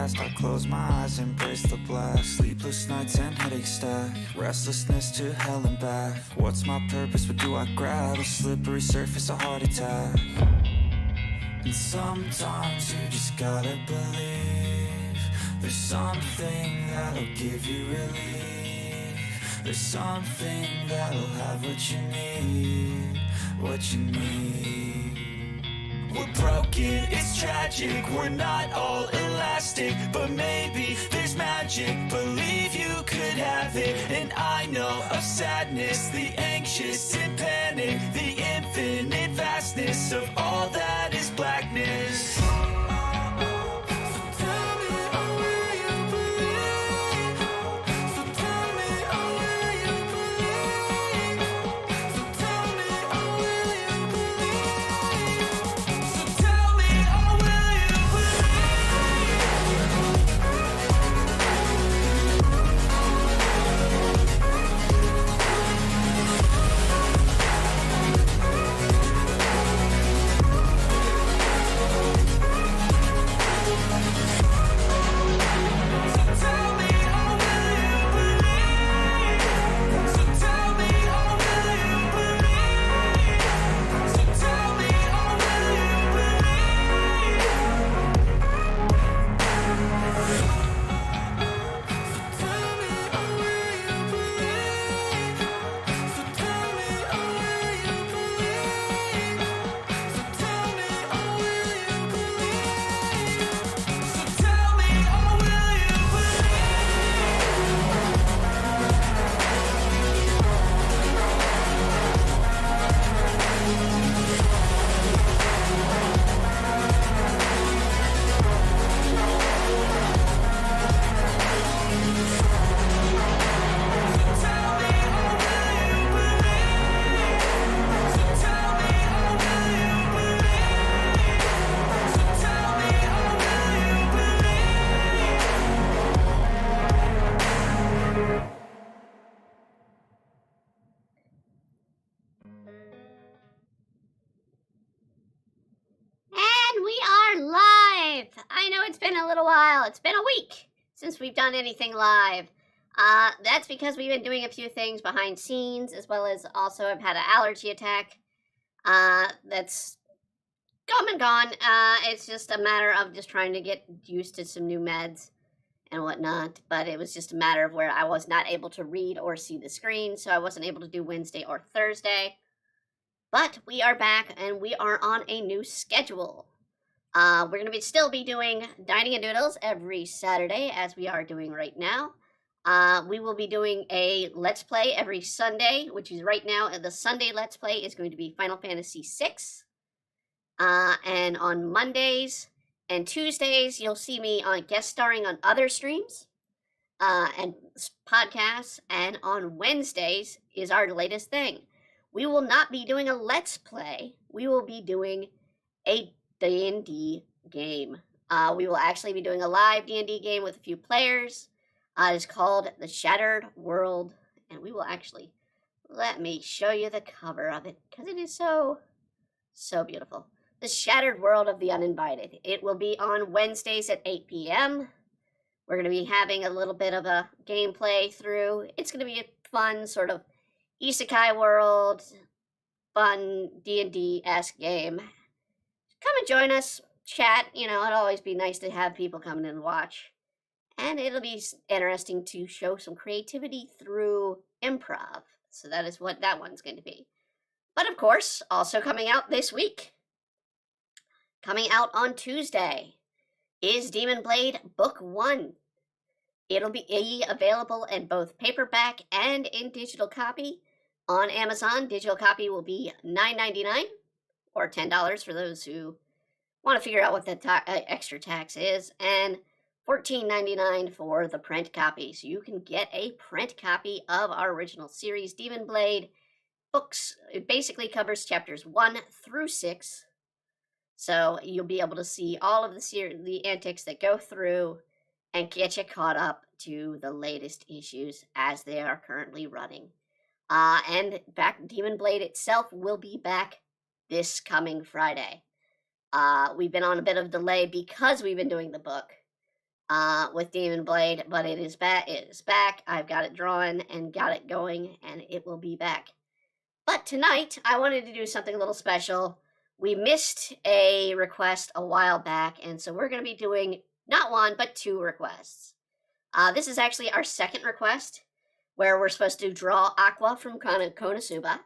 past. I close my eyes, embrace the black. Sleepless nights and headaches stack. Restlessness to hell and back. What's my purpose, what do I grab? A slippery surface, a heart attack. And sometimes you just gotta believe there's something that'll give you relief. There's something that'll have what you need, what you need. We're broken, it's tragic, we're not all elastic, but maybe there's magic, believe you could have it. And I know of sadness, the anxious and panic, the infinite vastness of all that is blackness. I know it's been a little while. It's been a week since we've done anything live. That's because we've been doing a few things behind scenes, as well as also I've had an allergy attack. That's come and gone. It's just a matter of just trying to get used to some new meds and whatnot. But it was just a matter of where I was not able to read or see the screen, so I wasn't able to do Wednesday or Thursday. But we are back, and we are on a new schedule. We're going to still be doing Dining and Doodles every Saturday, as we are doing right now. We will be doing a Let's Play every Sunday, which is right now, the Sunday Let's Play is going to be Final Fantasy VI. And on Mondays and Tuesdays, you'll see me on guest starring on other streams and podcasts. And on Wednesdays is our latest thing. We will not be doing a Let's Play. We will be doing a D&D game. We will actually be doing a live D&D game with a few players. It's called The Shattered World, and we will actually, let me show you the cover of it, because it is so beautiful. The Shattered World of the Uninvited. It will be on Wednesdays at 8 p.m. We're going to be having a little bit of a gameplay through. It's going to be a fun sort of isekai world, fun D&D-esque game. Come and join us, chat. You know, it'll always be nice to have people come in and watch. And it'll be interesting to show some creativity through improv. So that is what that one's going to be. But of course, also coming out this week, coming out on Tuesday, is Demon Blade Book 1. It'll be available in both paperback and in digital copy on Amazon. Digital copy will be $9.99 or $10 for those who want to figure out what the extra tax is, and $14.99 for the print copy. So you can get a print copy of our original series, Demon Blade books. It basically covers chapters 1 through 6. So you'll be able to see all of the antics that go through and get you caught up to the latest issues as they are currently running. And Demon Blade itself will be back this coming Friday. We've been on a bit of delay because we've been doing the book. with Demon Blade, but it is back. It is back. I've got it drawn and got it going, and it will be back. But tonight, I wanted to do something a little special. We missed a request a while back, and so we're going to be doing not one, but two requests. This is actually our second request, where we're supposed to draw Aqua from Konosuba,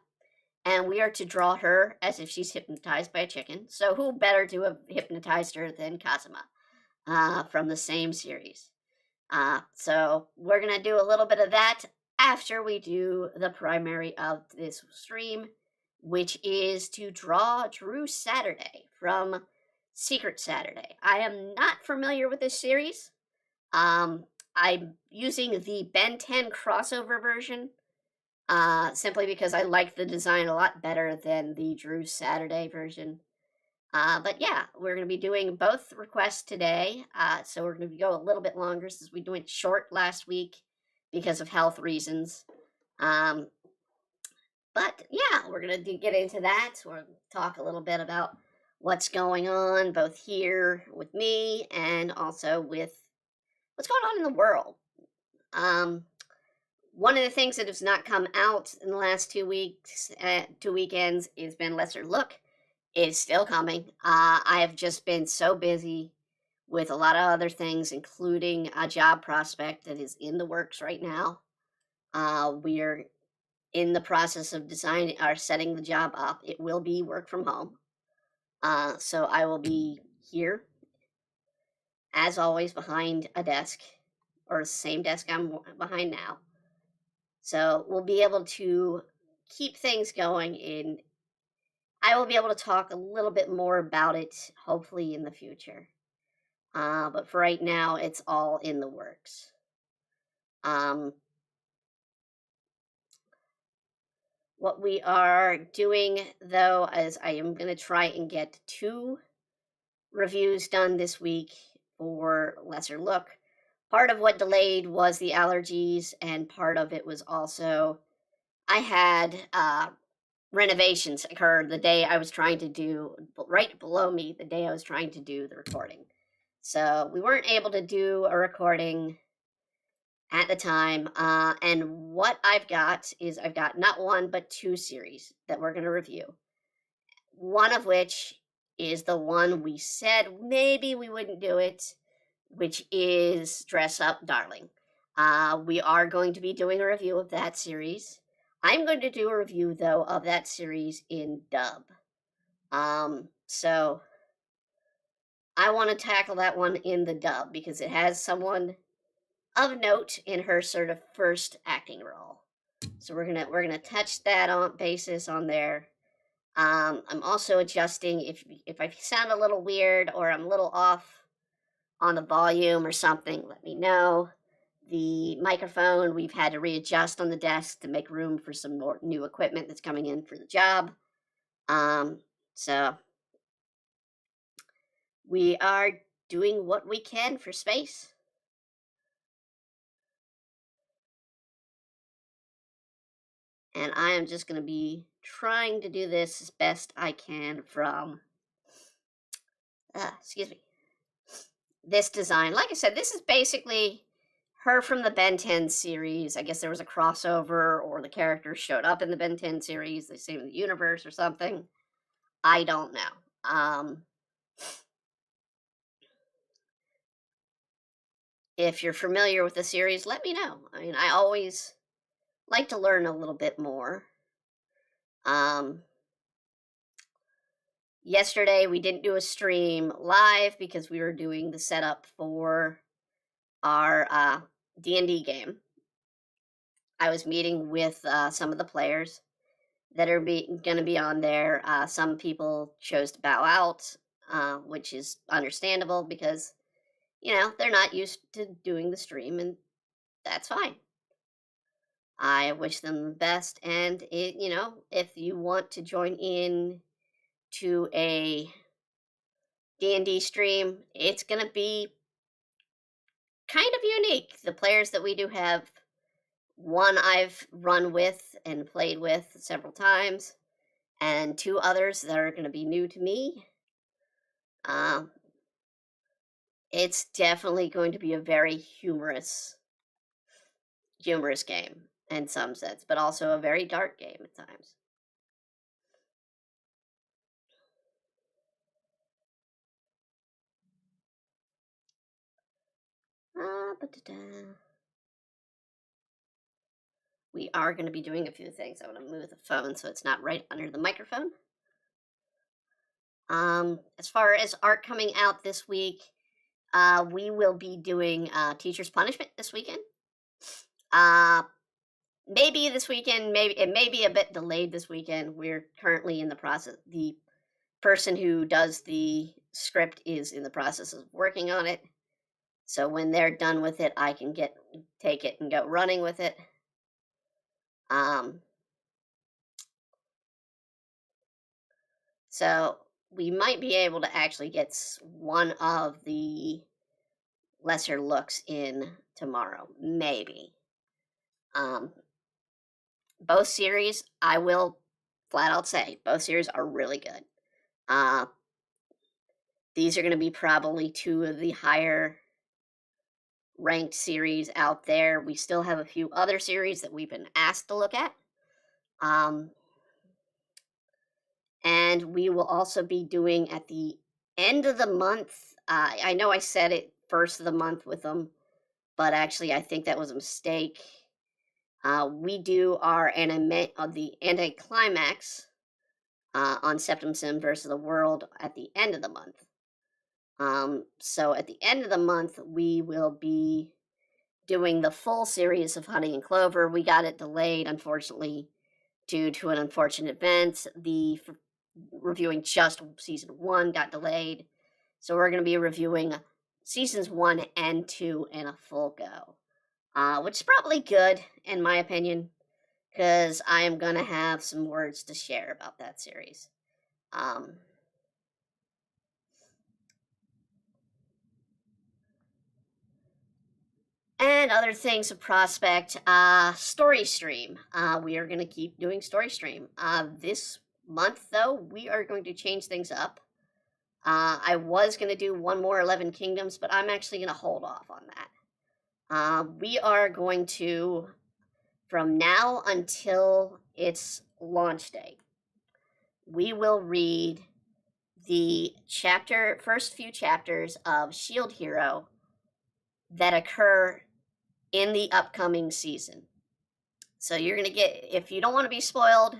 and we are to draw her as if she's hypnotized by a chicken. So who better to have hypnotized her than Kazuma from the same series? So we're going to do a little bit of that after we do the primary of this stream, which is to draw Drew Saturday from Secret Saturday. I am not familiar with this series. I'm using the Ben 10 crossover version, simply because I like the design a lot better than the Drew Saturday version. But yeah, we're going to be doing both requests today. So we're going to go a little bit longer since we went short last week because of health reasons. But yeah, we're going to get into that. We'll talk a little bit about what's going on both here with me and also with what's going on in the world. One of the things that has not come out in the last 2 weeks, 2 weekends, has been Lesser Look. It's still coming. I have just been so busy with a lot of other things, including a job prospect that is in the works right now. We're in the process of designing or setting the job up. It will be work from home. So I will be here, as always, behind a desk, or the same desk I'm behind now. So we'll be able to keep things going, and I will be able to talk a little bit more about it, hopefully, in the future. But for right now, it's all in the works. What we are doing, though, is I am going to try and get 2 reviews done this week for Lesser Look. Part of what delayed was the allergies, and part of it was also I had renovations occurred the day I was trying to do, right below me, the day I was trying to do the recording. So we weren't able to do a recording at the time. And what I've got is I've got not one, but 2 series that we're going to review. One of which is the one we said maybe we wouldn't do it, which is Dress Up Darling. We are going to be doing a review of that series. I'm going to do a review, though, of that series in dub. So I want to tackle that one in the dub because it has someone of note in her sort of first acting role. So we're gonna touch that on basis on there. I'm also adjusting if I sound a little weird or I'm a little off on the volume or something, let me know. The microphone we've had to readjust on the desk to make room for some more new equipment that's coming in for the job. So we are doing what we can for space. And I am just going to be trying to do this as best I can from, this design. Like I said, this is basically her from the Ben 10 series. I guess there was a crossover, or the characters showed up in the Ben 10 series. They saved the universe or something. I don't know. If you're familiar with the series, let me know. I mean, I always like to learn a little bit more. Yesterday we didn't do a stream live because we were doing the setup for our D&D game. I was meeting with some of the players that are going to be on there. Some people chose to bow out, which is understandable because, they're not used to doing the stream, and that's fine. I wish them the best, and if you want to join in to a D&D stream, it's going to be kind of unique. The players that we do have, one I've run with and played with several times, and 2 others that are going to be new to me. It's definitely going to be a very humorous game in some sense, but also a very dark game at times. Ba-da-da. We are going to be doing a few things. I'm going to move the phone so it's not right under the microphone. As far as art coming out this week, we will be doing Teacher's Punishment this weekend. Maybe this weekend, maybe it may be a bit delayed this weekend. We're currently in the process. The person who does the script is in the process of working on it. So when they're done with it, I can take it and go running with it. So we might be able to actually get one of the lesser looks in tomorrow, maybe. Both series, I will flat out say, both series are really good. These are going to be probably two of the higher ranked series out there. We still have a few other series that we've been asked to look at. And we will also be doing at the end of the month. I know I said it first of the month with them, but actually I think that was a mistake. We do our anime of the anti-climax on Septum Sim versus the World at the end of the month. So at the end of the month, we will be doing the full series of Honey and Clover. We got it delayed, unfortunately, due to an unfortunate event. Reviewing just season 1 got delayed. So we're going to be reviewing seasons 1 and 2 in a full go. Which is probably good, in my opinion, because I am going to have some words to share about that series. And other things of prospect, story stream. We are going to keep doing story stream. This month, though, we are going to change things up. I was going to do one more 11 Kingdoms, but I'm actually going to hold off on that. We are going to, from now until its launch date, we will read the first few chapters of Shield Hero that occur in the upcoming season. So you're going to if you don't want to be spoiled,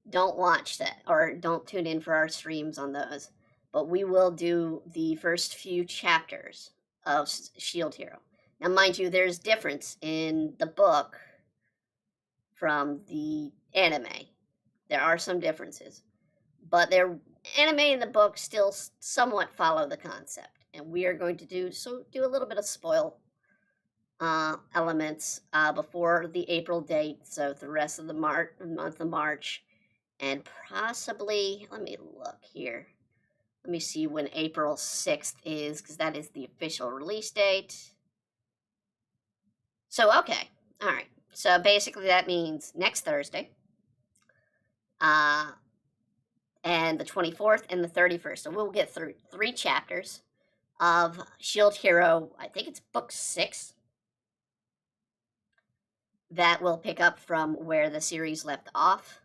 don't watch that or don't tune in for our streams on those. But we will do the first few chapters of Shield Hero. Now, mind you, there's difference in the book from the anime. There are some differences, but their anime and the book still somewhat follow the concept. And we are going to do a little bit of spoil elements before the April date, so the rest of the month of March, and possibly, let me look here. Let me see when April 6th is, because that is the official release date. So, okay, all right. So basically that means next Thursday, and the 24th and the 31st. So we'll get through 3 chapters of Shield Hero. I think it's book 6. That will pick up from where the series left off.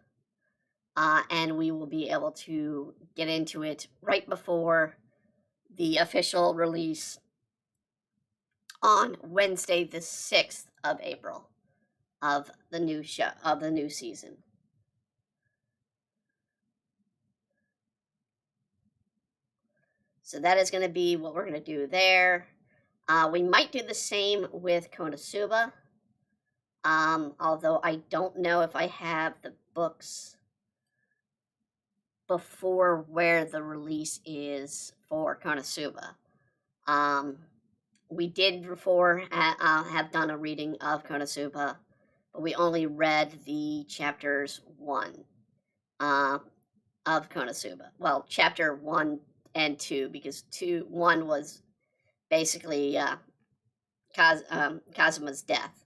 And we will be able to get into it right before the official release on Wednesday, the 6th of April of the new season. So that is going to be what we're going to do there. We might do the same with Konosuba. Although I don't know if I have the books before where the release is for Konosuba. We did before have done a reading of Konosuba, but we only read the chapters 1 of Konosuba. Well, chapter 1 and 2, because 1 was basically Kazuma's death.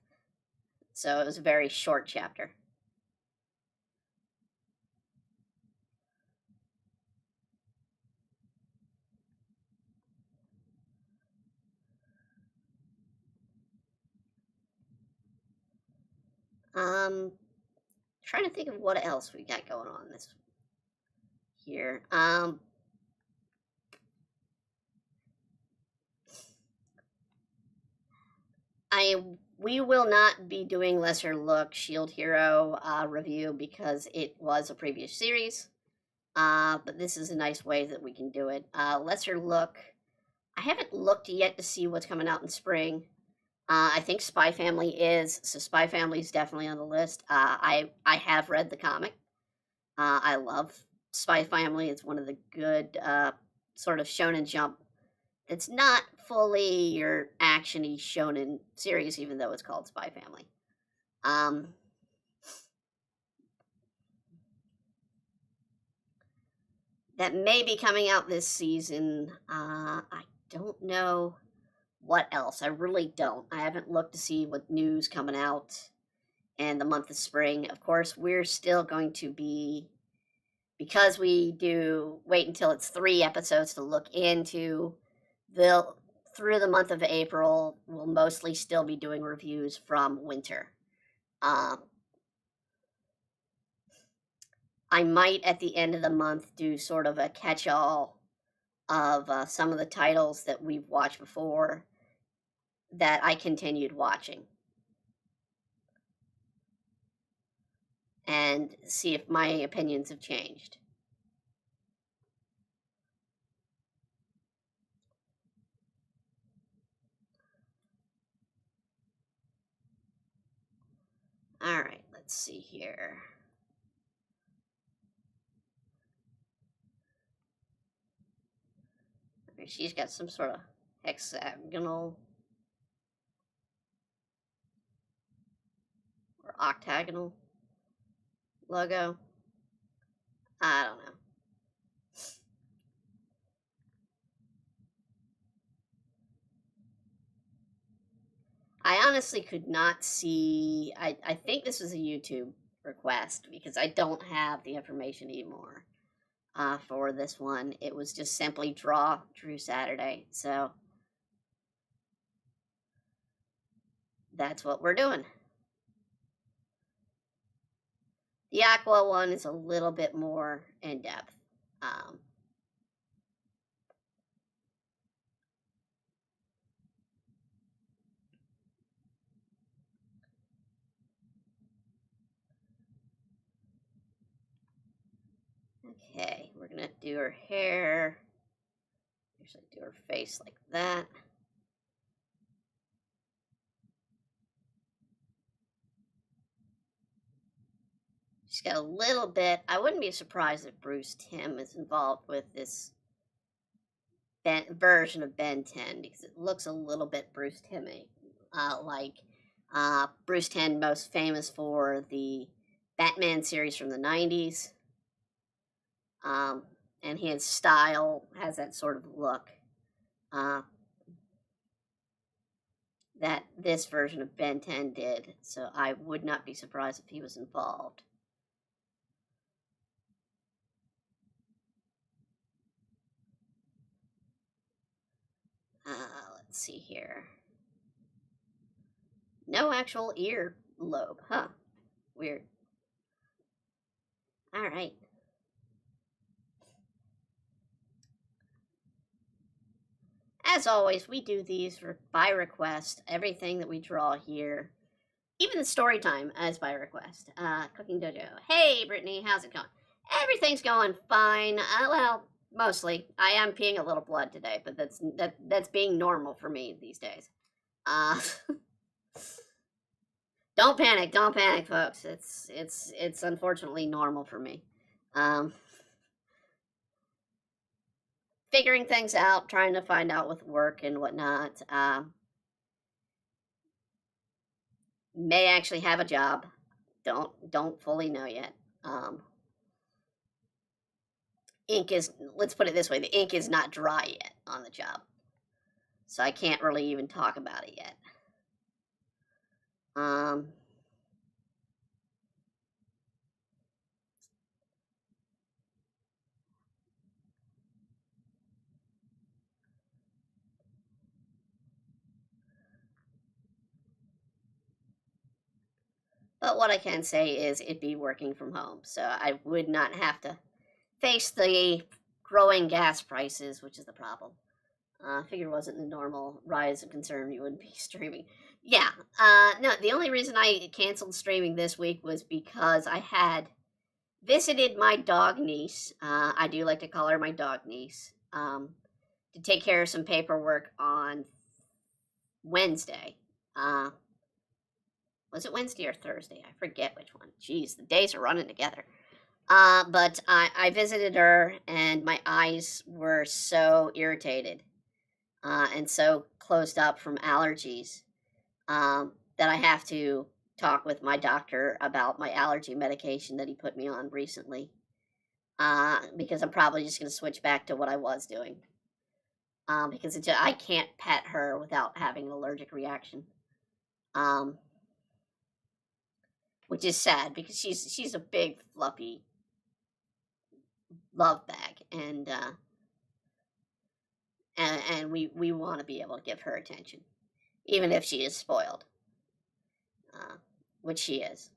So it was a very short chapter. Trying to think of what else we got going on this here. We will not be doing Lesser Look Shield Hero review because it was a previous series. But this is a nice way that we can do it. Lesser Look, I haven't looked yet to see what's coming out in spring. I think Spy Family is, so Spy Family is definitely on the list. I have read the comic. I love Spy Family. It's one of the good sort of Shonen Jump. It's not fully your action-y shonen series, even though it's called Spy Family. That may be coming out this season. I don't know what else. I really don't. I haven't looked to see what news coming out in the month of spring. Of course, we're still going to be, because we do wait until it's 3 episodes to look into through the month of April, we'll mostly still be doing reviews from winter. I might at the end of the month do sort of a catch-all of some of the titles that we've watched before that I continued watching, and see if my opinions have changed. All right, let's see here. She's got some sort of hexagonal or octagonal logo. I don't know. I honestly could not see. I think this was a YouTube request because I don't have the information anymore for this one. It was just simply Drew Saturday. So that's what we're doing. The Aqua one is a little bit more in depth. Okay, we're gonna do her hair. Usually do her face like that. She's got a little bit. I wouldn't be surprised if Bruce Timm is involved with this version of Ben 10 because it looks a little bit Bruce Timmy, like Bruce Timm, most famous for the Batman series from the 90s. And his style has that sort of look that this version of Ben 10 did, so I would not be surprised if he was involved. Let's see here. No actual ear lobe, huh? Weird. All right. As always, we do these by request. Everything that we draw here, even the story time, as by request. Cooking Dojo. Hey, Brittany, how's it going? Everything's going fine. Well, mostly. I am peeing a little blood today, but that's being normal for me these days. Don't panic, folks. It's unfortunately normal for me. Figuring things out, trying to find out with work and whatnot. May actually have a job. Don't fully know yet. Ink is, let's put it this way, the ink is not dry yet on the job, so I can't really even talk about it yet. But what I can say is it'd be working from home, so I would not have to face the growing gas prices, which is the problem. I figured it wasn't the normal rise of concern you wouldn't be streaming. Yeah, no, the only reason I canceled streaming this week was because I had visited my dog niece. I do like to call her my dog niece. To take care of some paperwork on Wednesday. Uh, was it Wednesday or Thursday? I forget which one. Jeez, the days are running together. But I visited her, and my eyes were so irritated and so closed up from allergies that I have to talk with my doctor about my allergy medication that he put me on recently. Because I'm probably just going to switch back to what I was doing. Because I can't pet her without having an allergic reaction. Which is sad because she's a big fluffy love bag, and we want to be able to give her attention, even if she is spoiled, which she is.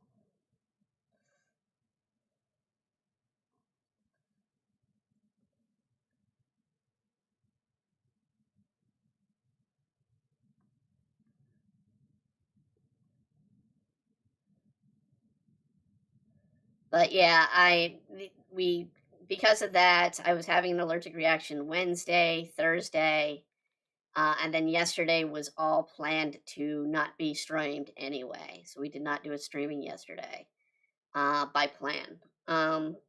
But yeah, we because of that, I was having an allergic reaction Wednesday, Thursday, and then yesterday was all planned to not be streamed anyway. So we did not do a streaming yesterday by plan. But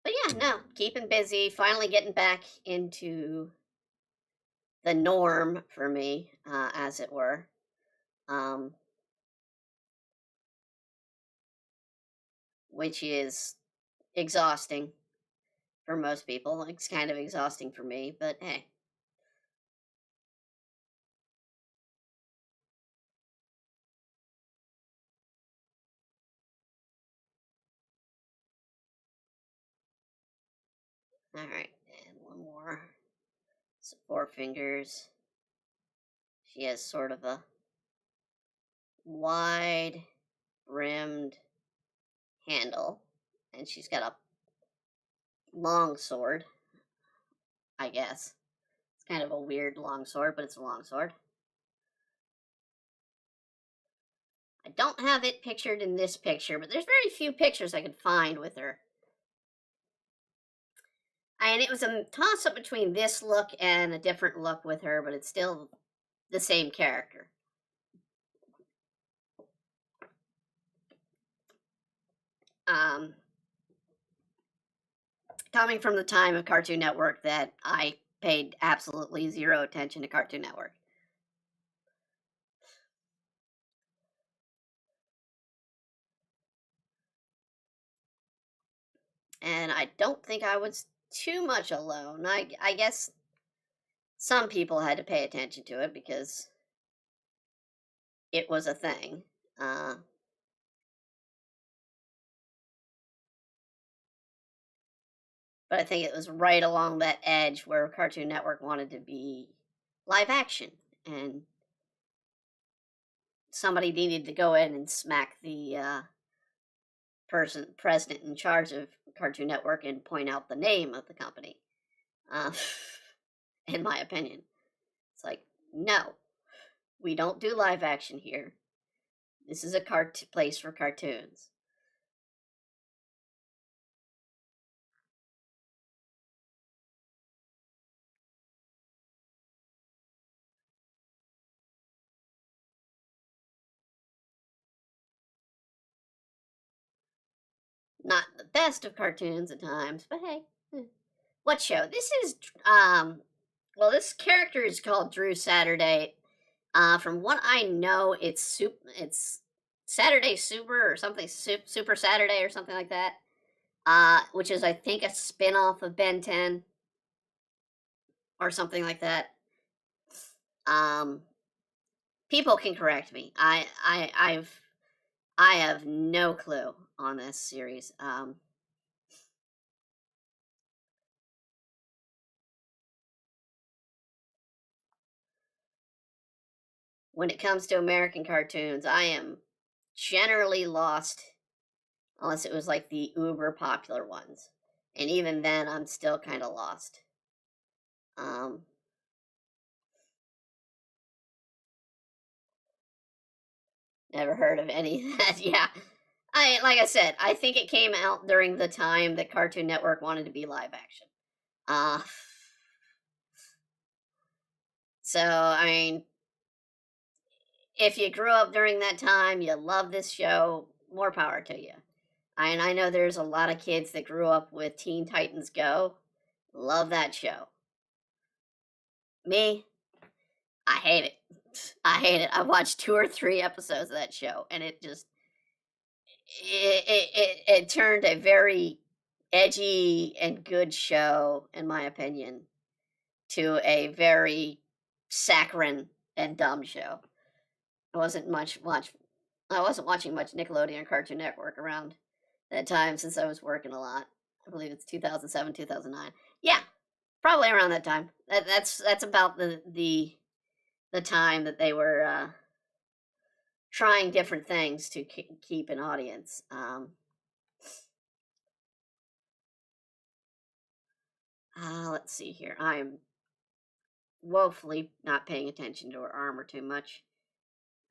yeah, no, keeping busy, finally getting back into the norm for me, as it were. Um, which is exhausting for most people. It's kind of exhausting for me, but hey. All right, and one more. So 4 fingers. She has sort of a wide brimmed handle, and she's got a long sword, I guess. It's kind of a weird long sword, but it's a long sword. I don't have it pictured in this picture, but there's very few pictures I could find with her. And it was a toss up between this look and a different look with her, but it's still the same character. Um, Coming from the time of Cartoon Network that I paid absolutely zero attention to Cartoon Network. And I don't think I was too much alone. I guess some people had to pay attention to it because it was a thing. But I think it was right along that edge where Cartoon Network wanted to be live action, and somebody needed to go in and smack the president in charge of Cartoon Network and point out the name of the company. Uh, in my opinion, it's like, no, we don't do live action here. This is a place for cartoons. Not the best of cartoons at times, but hey. What show? This is well, this character is called Drew Saturday. From what I know, it's Saturday Super or something, Super Saturday or something like that. Which is, I think, a spin-off of Ben 10 or something like that. Um, People can correct me. I have no clue on this series. when it comes to American cartoons, I am generally lost unless it was like the uber popular ones. And even then, I'm still kind of lost. Um, Never heard of any of that. Yeah. Like I said, I think it came out during the time that Cartoon Network wanted to be live action. Uh, so, I mean, if you grew up during that time, you love this show, more power to you. And I know there's a lot of kids that grew up with Teen Titans Go. Love that show. Me, I hate it. I hate it. I watched 2 or 3 episodes of that show, and it turned a very edgy and good show, in my opinion, to a very saccharine and dumb show. I wasn't much watch. I wasn't watching much Nickelodeon or Cartoon Network around that time since I was working a lot. I believe it's 2007, 2009. Yeah, probably around that time. That's about the time that they were trying different things to keep an audience. Let's see here. I'm woefully not paying attention to her armor too much.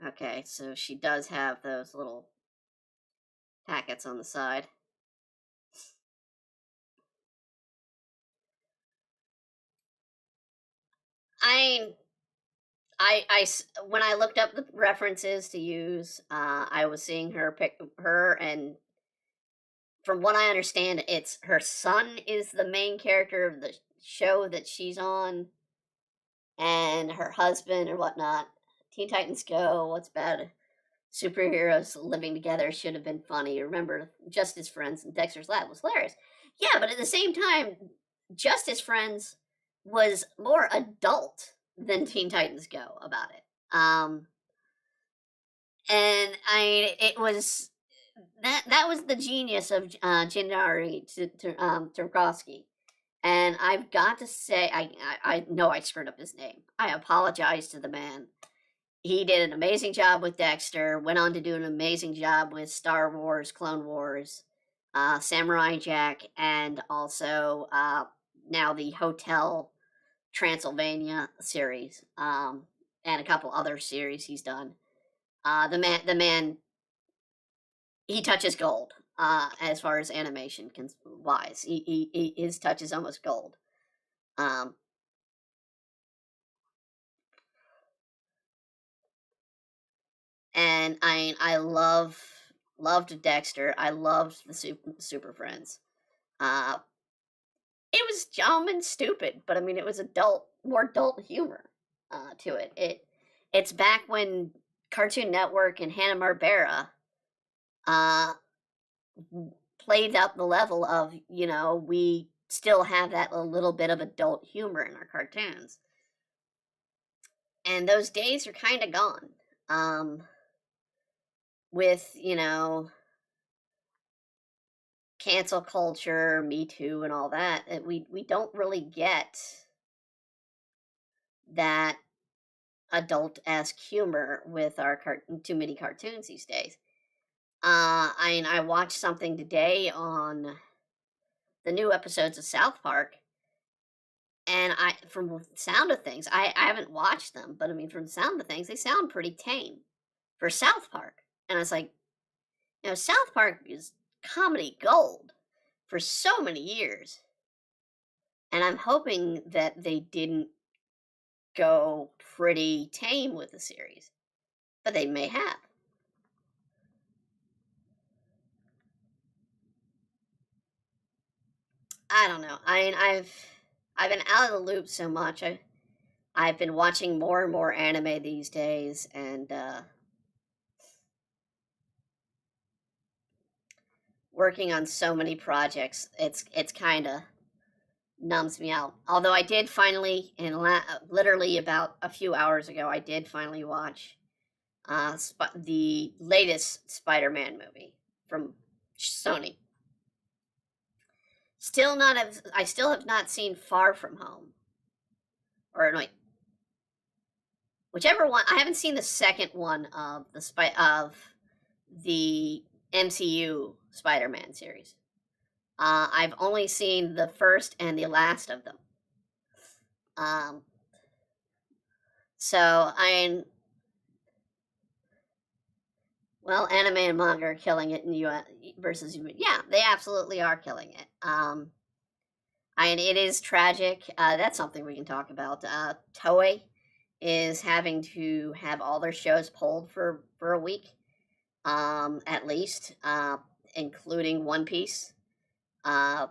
Okay, so she does have those little packets on the side. I when I looked up the references to use, I was seeing her pick her, and from what I understand, it's her son is the main character of the show that she's on, and her husband or whatnot. Teen Titans Go. What's bad? Superheroes living together should have been funny. Remember, Justice Friends and Dexter's Lab was hilarious. Yeah, but at the same time, Justice Friends was more adult than Teen Titans Go about it. And it was that was the genius of Gennari Tarkovsky. And I've got to say, I know I screwed up his name. I apologize to the man. He did an amazing job with Dexter, went on to do an amazing job with Star Wars, Clone Wars, Samurai Jack, and also now the Hotel Transylvania series, and a couple other series he's done. The man, he touches gold as far as animation wise. His touch is almost gold. Um, and I loved Dexter. I loved the Super Friends. Uh, it was dumb and stupid, but I mean it was more adult humor to it. It's back when Cartoon Network and Hanna Barbera uh, played up the level of we still have that a little bit of adult humor in our cartoons, and those days are kind of gone. With cancel culture, Me Too, and all that, we don't really get that adult-esque humor with our too many cartoons these days. I watched something today on the new episodes of South Park, and from the sound of things, I haven't watched them, but I mean, from the sound of things, they sound pretty tame for South Park. And I was like, South Park is comedy gold for so many years. And I'm hoping that they didn't go pretty tame with the series, but they may have. I don't know. I mean, I've been out of the loop so much. I've been watching more and more anime these days, and working on so many projects. It's kind of numbs me out. Although I did finally, literally about a few hours ago, I did finally watch the latest Spider-Man movie from Sony. I still have not seen Far From Home, or like whichever one. I haven't seen the second one of the MCU Spider-Man series. I've only seen the first and the last of them. So well, anime and manga are killing it in US versus yeah, they absolutely are killing it. It is tragic. That's something we can talk about. Toei is having to have all their shows pulled for a week, at least, including One Piece. And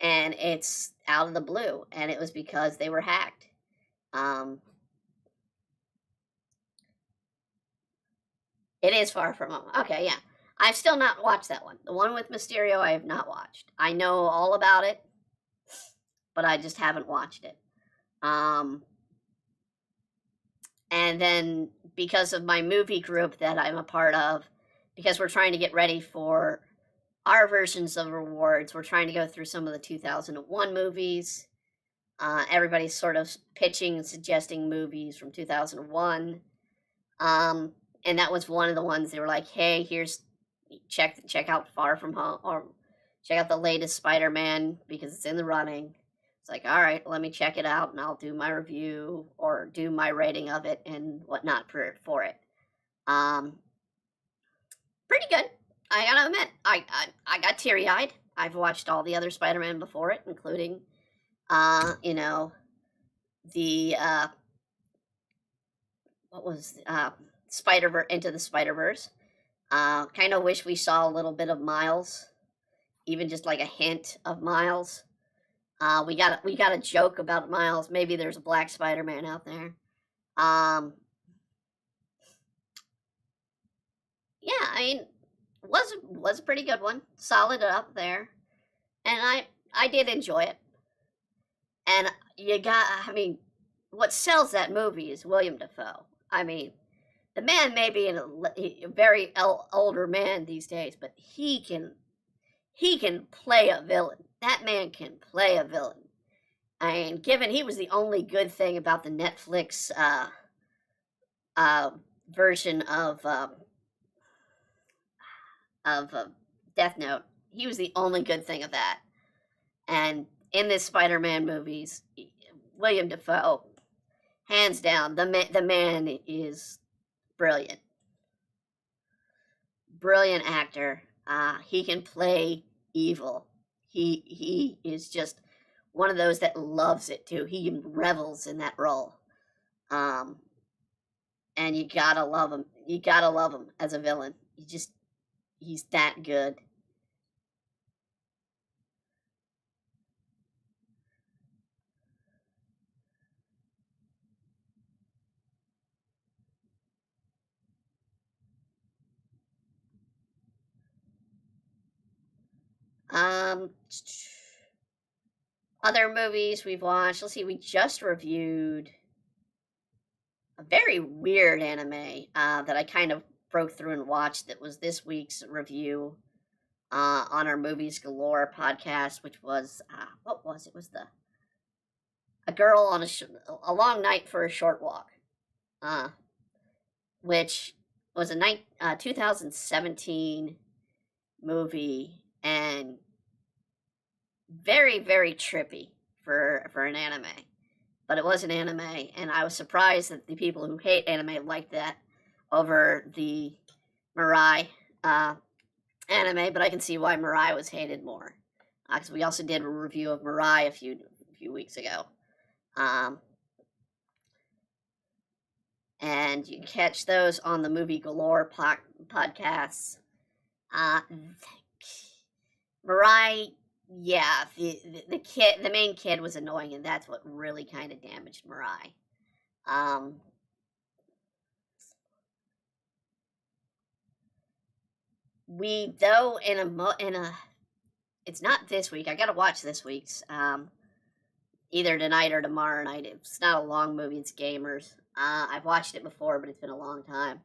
it's out of the blue, and it was because they were hacked. It is Far From Home. Okay, yeah. I've still not watched that one. The one with Mysterio, I have not watched. I know all about it, but I just haven't watched it. And then because of my movie group that I'm a part of, because we're trying to get ready for our versions of awards, we're trying to go through some of the 2001 movies. Everybody's sort of pitching and suggesting movies from 2001. And that was one of the ones they were like, hey, here's check out Far From Home, or check out the latest Spider-Man because it's in the running. It's like, all right, let me check it out and I'll do my review or do my rating of it and whatnot for it. Pretty good. I gotta admit, I got teary-eyed. I've watched all the other Spider-Man before it, including, the what was Into the Spider-Verse. Kind of wish we saw a little bit of Miles, even just like a hint of Miles. We got a joke about Miles. Maybe there's a black Spider-Man out there. Yeah, I mean, was a pretty good one. Solid up there, and I did enjoy it. And what sells that movie is William Dafoe. I mean, the man may be a very older man these days, but he can play a villain. That man can play a villain. And given he was the only good thing about the Netflix version of Death Note, he was the only good thing of that. And in this Spider-Man movies, William Dafoe, hands down, the man is brilliant. Brilliant actor. He can play evil. He is just one of those that loves it too. He revels in that role. And you gotta love him. You gotta love him as a villain. He's that good. Other movies we've watched. Let's see. We just reviewed a very weird anime that I kind of broke through and watched. That was this week's review on our Movies Galore podcast, which was what was it? It was a girl on a long night for a short walk, which was a 2017 movie and very, very trippy for an anime. But it was an anime, and I was surprised that the people who hate anime liked that over the Mirai anime, but I can see why Mirai was hated more. Because we also did a review of Mirai a few weeks ago. And you can catch those on the Movie Galore podcasts. Mirai, yeah, the main kid was annoying, and that's what really kind of damaged Mirai. We though it's not this week. I gotta watch this week's either tonight or tomorrow night. It's not a long movie. It's Gamers. I've watched it before, but it's been a long time.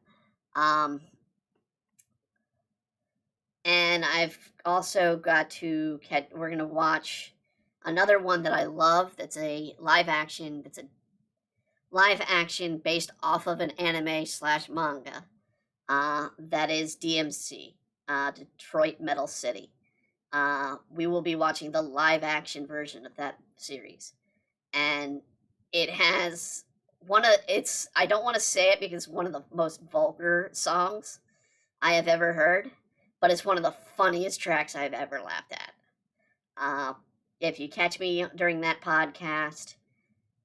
And I've also got to we're gonna watch another one that I love. That's a live action. That's a live action based off of an anime / manga. That is DMC, Detroit Metal City. We will be watching the live action version of that series, and it has I don't want to say it because one of the most vulgar songs I have ever heard, but it's one of the funniest tracks I've ever laughed at. If you catch me during that podcast,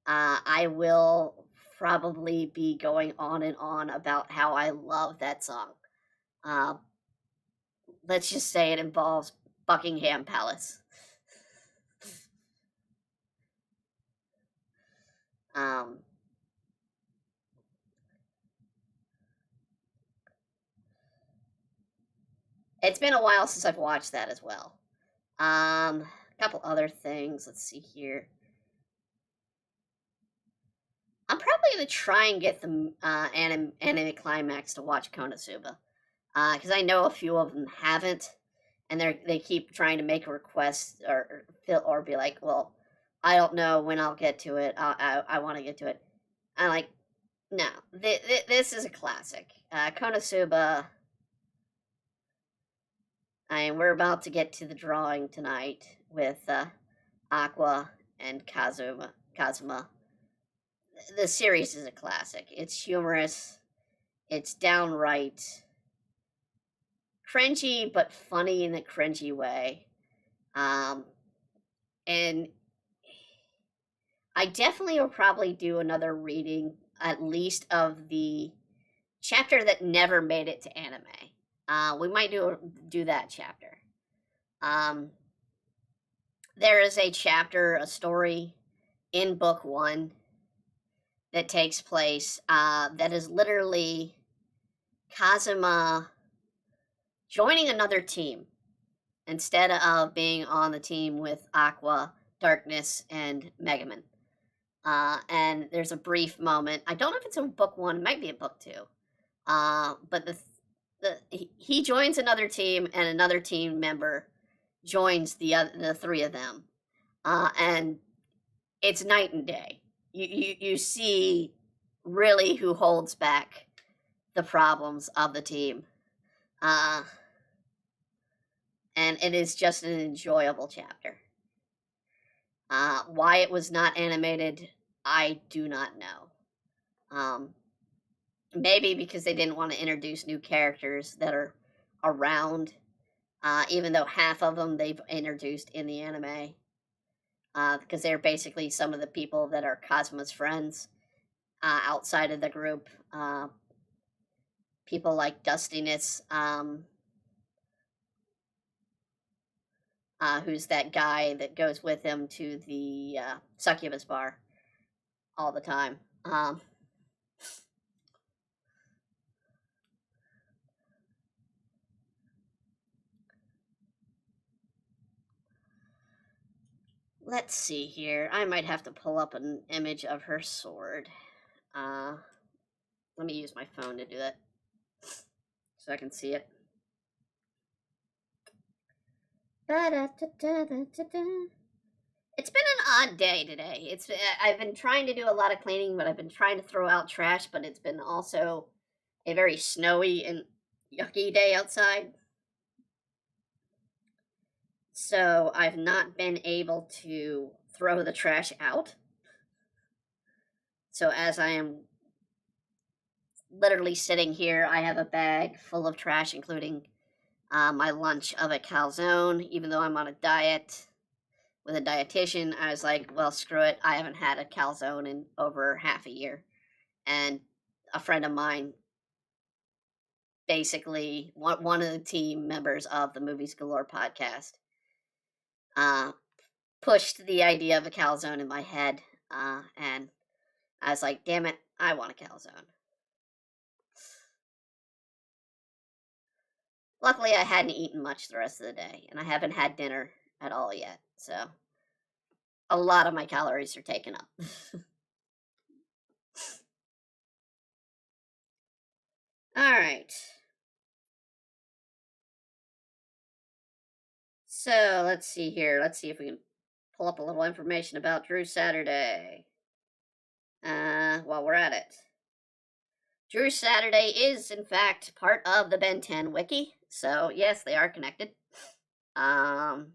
I will probably be going on and on about how I love that song. Uh, let's just say it involves Buckingham Palace. Um, it's been a while since I've watched that as well. A couple other things. Let's see here. I'm probably gonna try and get the anime climax to watch Konosuba, because I know a few of them haven't, and they keep trying to make a request or be like, well, I don't know when I'll get to it. I want to get to it. I'm like, no, this is a classic. Konosuba. We're about to get to the drawing tonight with Aqua and Kazuma. The series is a classic. It's humorous. It's downright cringy, but funny in a cringy way. And I definitely will probably do another reading, at least of the chapter that never made it to anime. We might do that chapter. There is a story in book 1 that takes place that is literally Kazuma joining another team instead of being on the team with Aqua, Darkness, and Megaman. And there's a brief moment. I don't know if it's in book 1, it might be in book 2. But he joins another team, and another team member joins the three of them. And it's night and day. You see really who holds back the problems of the team. And it is just an enjoyable chapter. Why it was not animated, I do not know. Maybe because they didn't want to introduce new characters that are around, even though half of them they've introduced in the anime. Because they're basically some of the people that are Kazuma's friends outside of the group. People like Dustiness, who's that guy that goes with him to the succubus bar all the time. Let's see here. I might have to pull up an image of her sword. Let me use my phone to do that so I can see it. It's been an odd day today. I've been trying to do a lot of cleaning, but I've been trying to throw out trash, but it's been also a very snowy and yucky day outside. So I've not been able to throw the trash out. So as I am literally sitting here, I have a bag full of trash, including my lunch of a calzone. Even though I'm on a diet with a dietitian, I was like, well, screw it. I haven't had a calzone in over half a year. And a friend of mine, basically one of the team members of the Movies Galore podcast, pushed the idea of a calzone in my head, and I was like, damn it, I want a calzone. Luckily, I hadn't eaten much the rest of the day, and I haven't had dinner at all yet, so a lot of my calories are taken up. All right. So let's see here. Let's see if we can pull up a little information about Drew Saturday. while we're at it, Drew Saturday is, in fact, part of the Ben 10 wiki, so yes, they are connected. Um,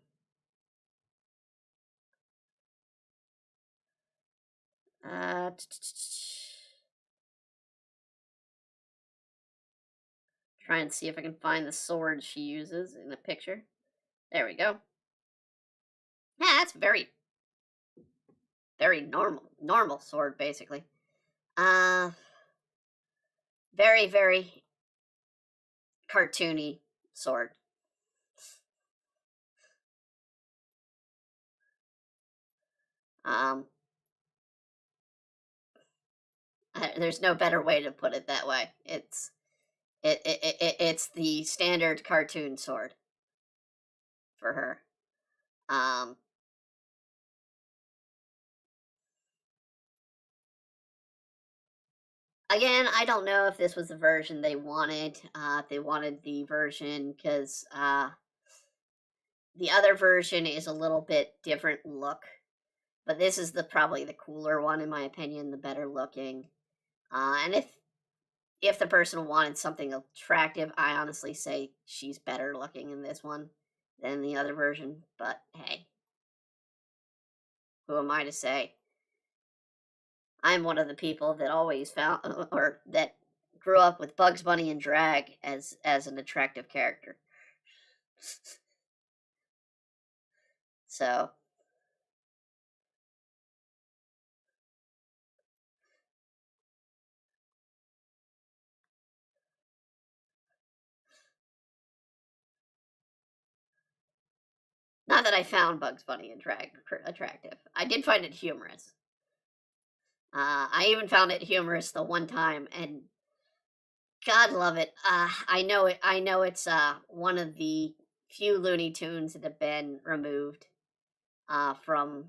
try and see if I can find the sword she uses in the picture. There we go. Yeah, that's very, very normal sword, basically. Very, very cartoony sword. Um, there's no better way to put it that way. It's the standard cartoon sword for her. Again, I don't know if this was the version they wanted. If they wanted the version because the other version is a little bit different look, but this is probably the cooler one in my opinion, the better looking. And if the person wanted something attractive, I honestly say she's better looking in this one than the other version. But hey, who am I to say? I'm one of the people that always found or that grew up with Bugs Bunny and drag as an attractive character. So not that I found Bugs Bunny and drag attractive. I did find it humorous. I even found it humorous the one time, and God love it. I know it. I know it's one of the few Looney Tunes that have been removed from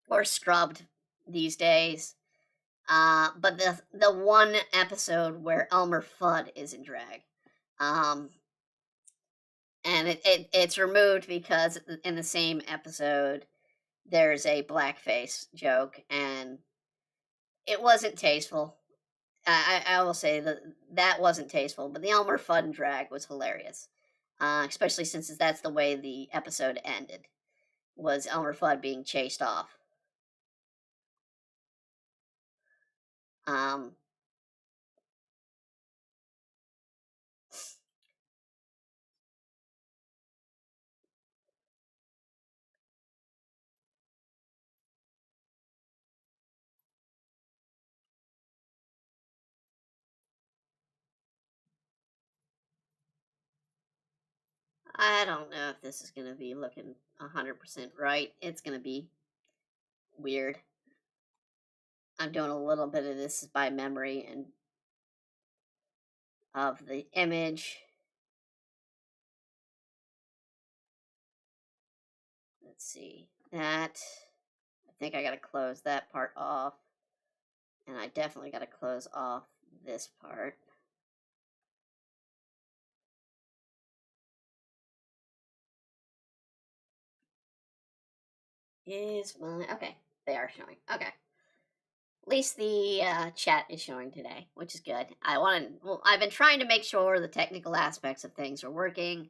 or scrubbed these days. But the one episode where Elmer Fudd is in drag, and it's removed because in the same episode there's a blackface joke, and it wasn't tasteful. I will say that wasn't tasteful, but the Elmer Fudd drag was hilarious, especially since that's the way the episode ended, was Elmer Fudd being chased off. Um, I don't know if this is going to be looking 100% right. It's going to be weird. I'm doing a little bit of this by memory and of the image. Let's see. That, I think I got to close that part off. And I definitely got to close off this part. Is my, okay, they are showing. Okay. At least the chat is showing today, which is good. I've been trying to make sure the technical aspects of things are working,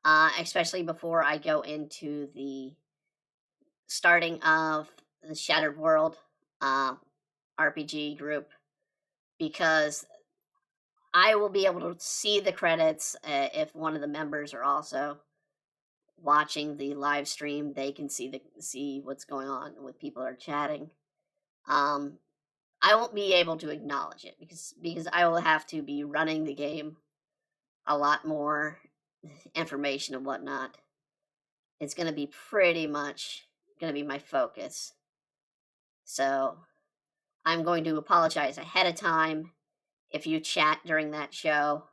especially before I go into the starting of the Shattered World RPG group, because I will be able to see the credits if one of the members are also watching the live stream. They can see what's going on when people are chatting. I won't be able to acknowledge it because I will have to be running the game a lot more information and whatnot. It's going to be pretty much going to be my focus. So I'm going to apologize ahead of time if you chat during that show.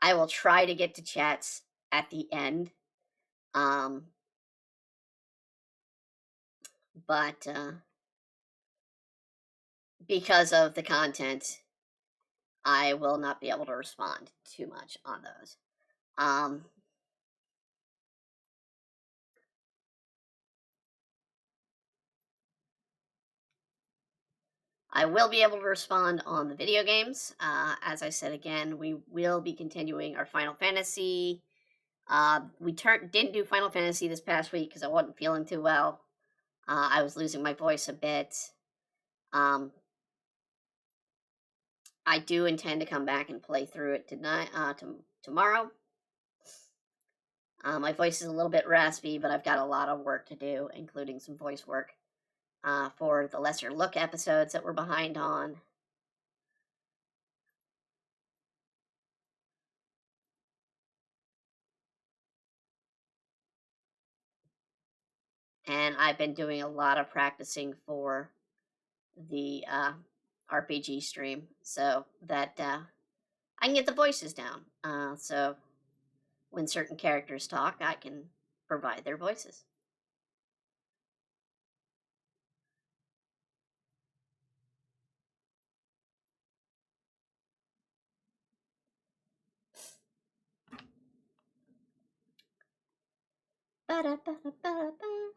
I will try to get to chats at the end. But because of the content, I will not be able to respond too much on those. I will be able to respond on the video games. As I said again, we will be continuing our Final Fantasy. We didn't do Final Fantasy this past week because I wasn't feeling too well. I was losing my voice a bit. I do intend to come back and play through it tonight, tomorrow. My voice is a little bit raspy, but I've got a lot of work to do, including some voice work for the Lesser Look episodes that we're behind on. And I've been doing a lot of practicing for the RPG stream so that I can get the voices down. So when certain characters talk, I can provide their voices. Ba-da-ba-da-ba-da-ba.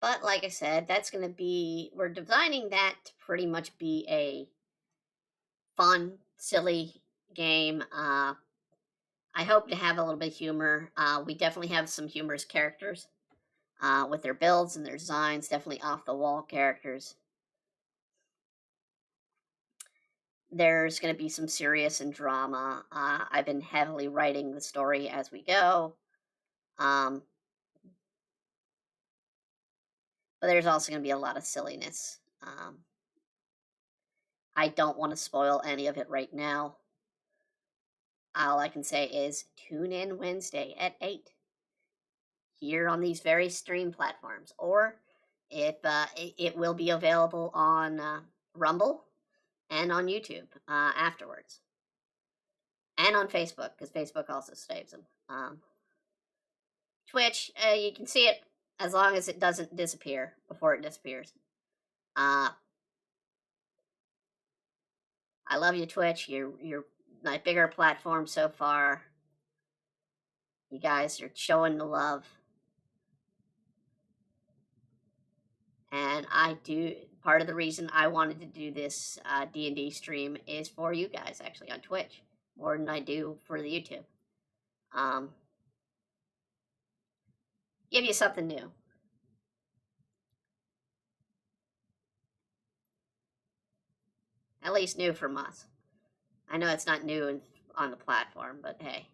But like I said, that's going to be, we're designing that to pretty much be a fun, silly game. I hope to have a little bit of humor. We definitely have some humorous characters with their builds and their designs, definitely off the wall characters. There's going to be some serious and drama. I've been heavily writing the story as we go. But there's also going to be a lot of silliness. I don't want to spoil any of it right now. All I can say is tune in Wednesday at 8 here on these very stream platforms, or if it will be available on Rumble and on YouTube afterwards, and on Facebook, because Facebook also saves them. Twitch, you can see it as long as it doesn't disappear before it disappears. I love you, Twitch. You're my bigger platform so far. You guys are showing the love. And part of the reason I wanted to do this D&D stream is for you guys, actually, on Twitch, more than I do for the YouTube. Give you something new. At least new from us. I know it's not new on the platform, but hey.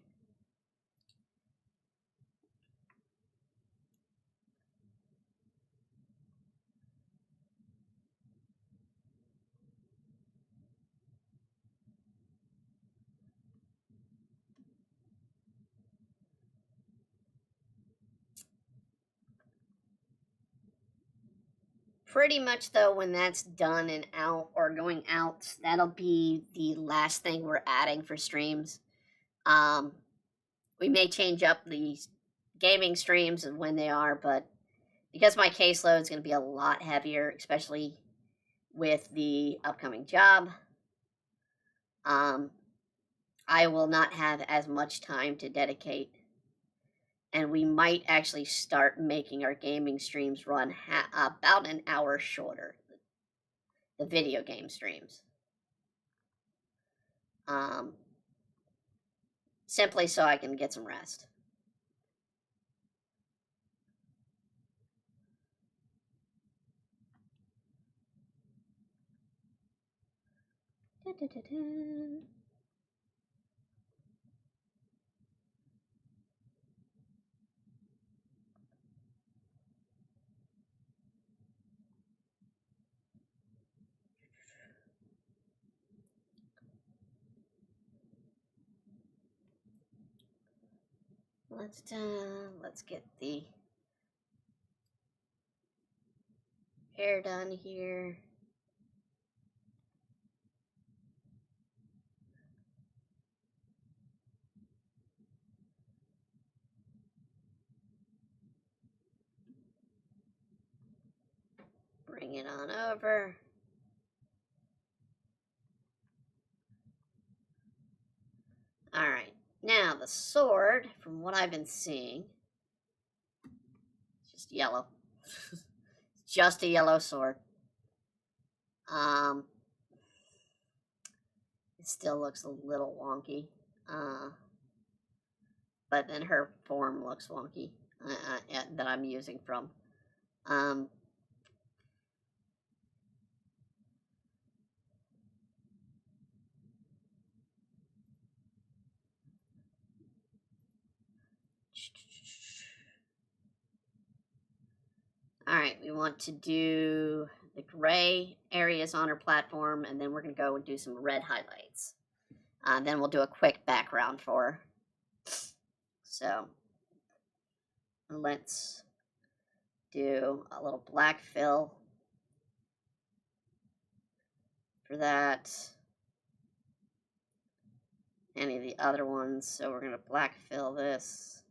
Pretty much, though, when that's done and out or going out, that'll be the last thing we're adding for streams. We may change up the gaming streams and when they are, but because my caseload is going to be a lot heavier, especially with the upcoming job, I will not have as much time to dedicate. And we might actually start making our gaming streams run about an hour shorter, the video game streams. Simply so I can get some rest. Let's get the hair done here. Bring it on over. All right, now the sword, from what I've been seeing, Just yellow. Just a yellow sword. It still looks a little wonky. But then her form looks wonky that I'm using from. Alright, we want to do the gray areas on her platform, and then we're going to go and do some red highlights. Then we'll do a quick background for her. So, let's do a little black fill for that. Any of the other ones, so we're going to black fill this.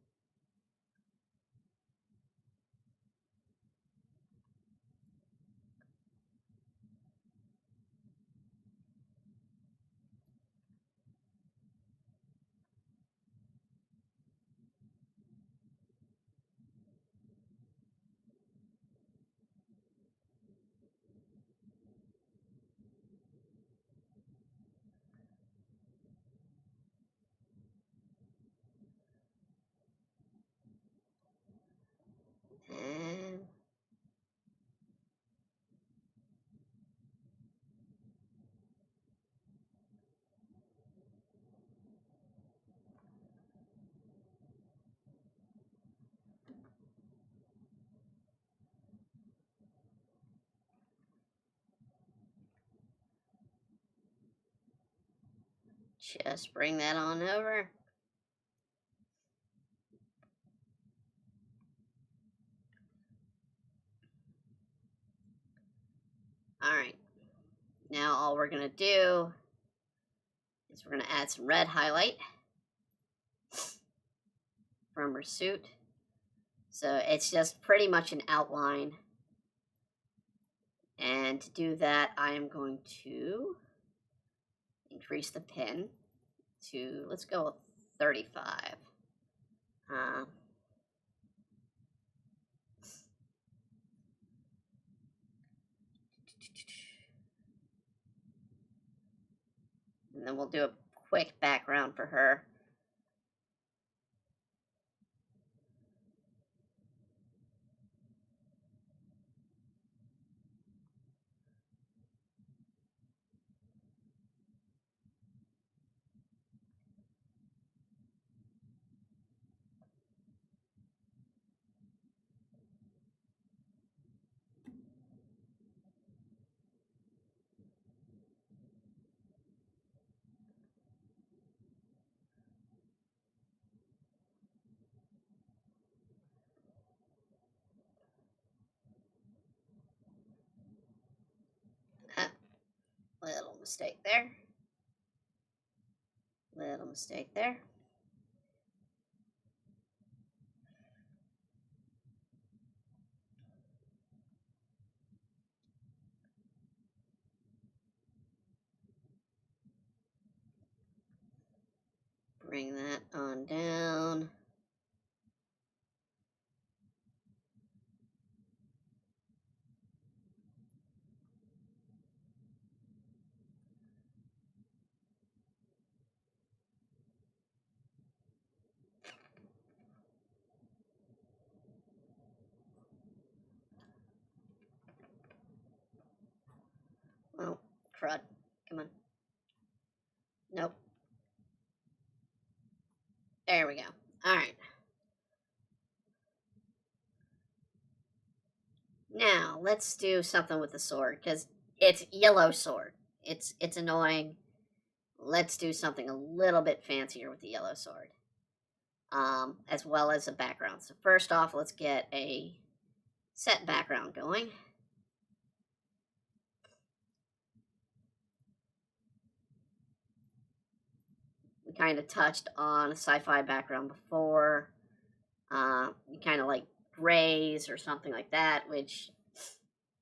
And just bring that on over. Alright, now all we're going to do is we're going to add some red highlight from her suit. So it's just pretty much an outline. And to do that, I am going to increase the pen to, let's go with 35. And then we'll do a quick background for her. Little mistake there. Little mistake there. Bring that on down. Oh, crud. Come on. Nope. There we go. Alright. Now, let's do something with the sword, because it's yellow sword. It's annoying. Let's do something a little bit fancier with the yellow sword. As well as a background. So first off, let's get a set background going. We kind of touched on a sci-fi background before. You kind of like grays or something like that, which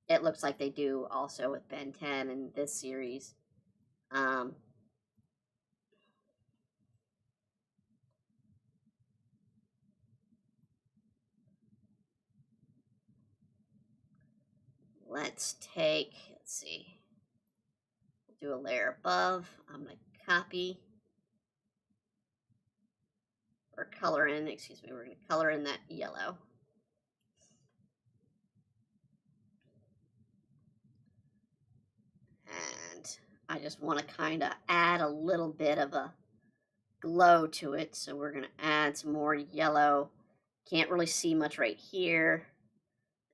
it looks like they do also with Ben 10 in this series. let's see, do a layer above. I'm going to copy, or color in, excuse me, we're going to color in that yellow. And I just want to kind of add a little bit of a glow to it, so we're going to add some more yellow. Can't really see much right here.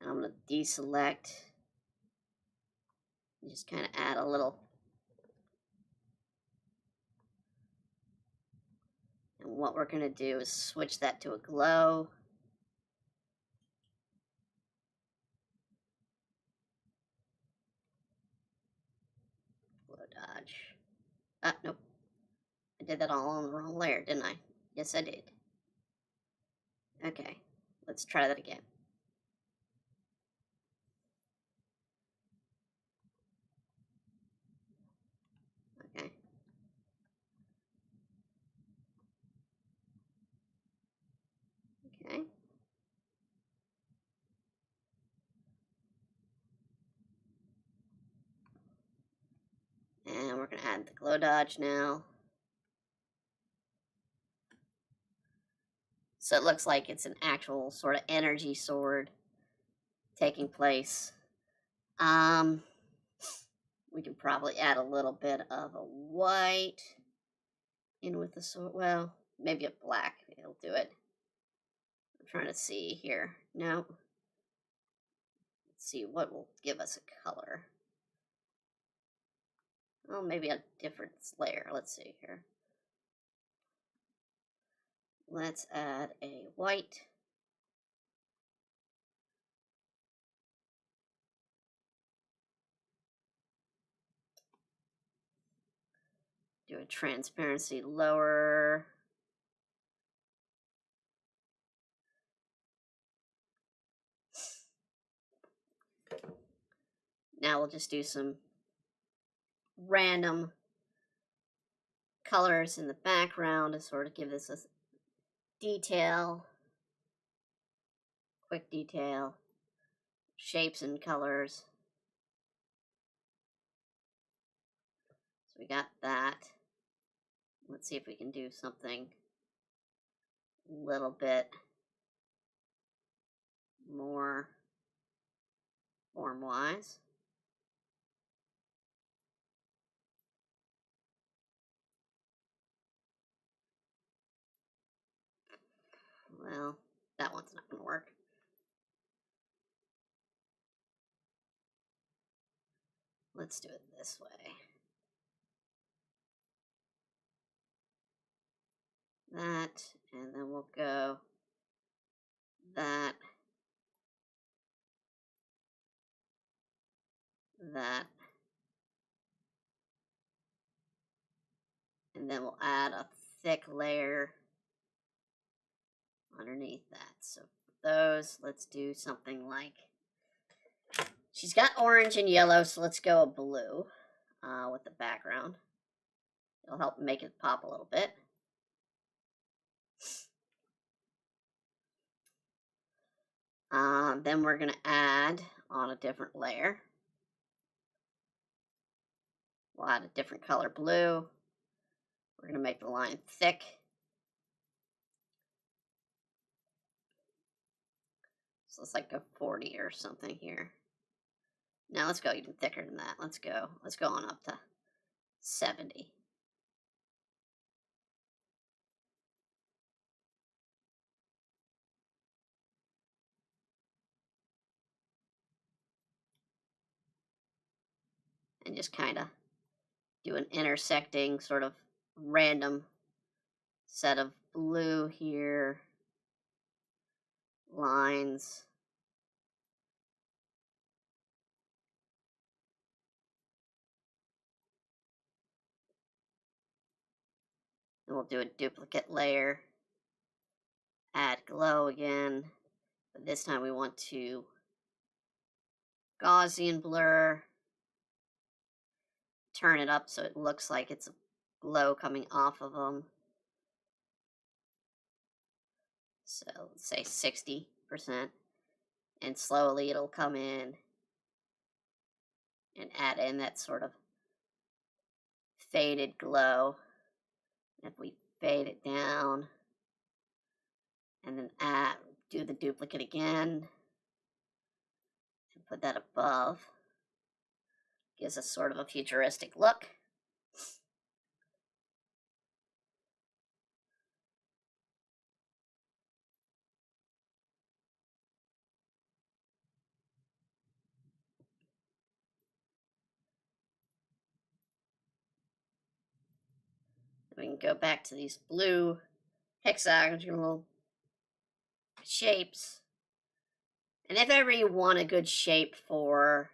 And I'm going to deselect. Just kind of add a little. And what we're going to do is switch that to a glow. Glow dodge. Nope. I did that all on the wrong layer, didn't I? Yes, I did. Okay, let's try that again. Okay. Okay. And we're going to add the glow dodge now. So it looks like it's an actual sort of energy sword taking place. We can probably add a little bit of a white in with the sword. Well, maybe a black. It'll do it. I'm trying to see here. No. Let's see what will give us a color. Well, maybe a different layer. Let's see here. Let's add a white. Do a transparency lower. Now we'll just do some random colors in the background to sort of give this a detail. Quick detail. Shapes and colors. So we got that. Let's see if we can do something a little bit more form-wise. Well, that one's not going to work. Let's do it this way. That, and then we'll go that, that, and then we'll add a thick layer underneath that. So for those, let's do something like, she's got orange and yellow, so let's go a blue with the background. It'll help make it pop a little bit. Then we're going to add on a different layer. We'll add a different color blue. We're going to make the line thick. So let's like go 40 or something here. Now let's go even thicker than that. Let's go on up to 70. And just kind of do an intersecting sort of random set of blue here, lines. And we'll do a duplicate layer, add glow again, but this time we want to Gaussian blur, turn it up so it looks like it's a glow coming off of them. So let's say 60%, and slowly it'll come in and add in that sort of faded glow. If we fade it down and then do the duplicate again and put that above, gives us sort of a futuristic look. We can go back to these blue hexagonal shapes. And if ever you want a good shape for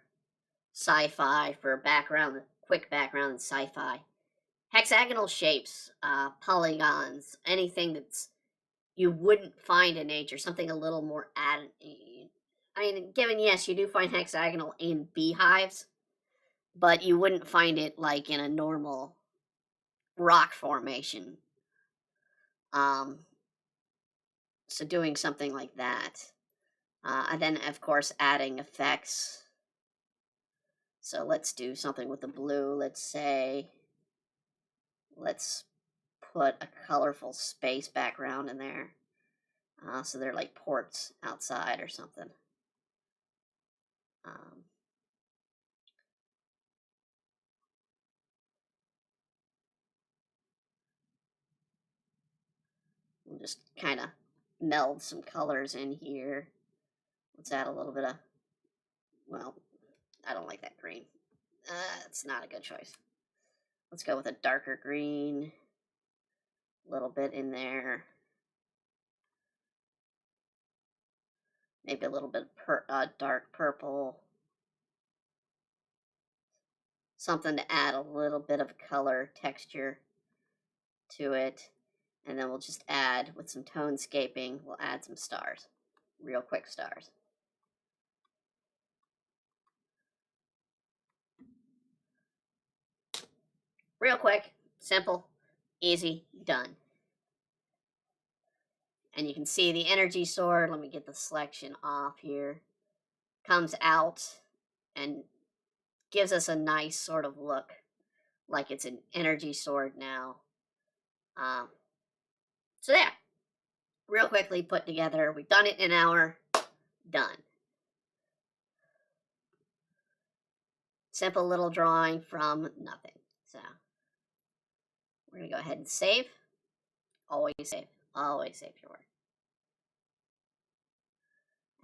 sci-fi, for background, quick background in sci-fi, hexagonal shapes, polygons, anything that's you wouldn't find in nature, something a little more added. I mean, given, yes, you do find hexagonal in beehives, but you wouldn't find it like in a normal rock formation. So doing something like that. And then, of course, adding effects. So let's do something with the blue. Let's put a colorful space background in there. So they're like ports outside or something. We'll just kind of meld some colors in here. Let's add a little bit of, well, I don't like that green. It's not a good choice. Let's go with a darker green. A little bit in there. Maybe a little bit of dark purple. Something to add a little bit of color texture to it. And then we'll just add, with some tonescaping, we'll add some stars. Real quick stars. Real quick, simple, easy, done. And you can see the energy sword. Let me get the selection off here. Comes out and gives us a nice sort of look, like it's an energy sword now. So there, real quickly put together. We've done it in an hour. Done. Simple little drawing from nothing. So we're gonna go ahead and save. Always save. Always save your work.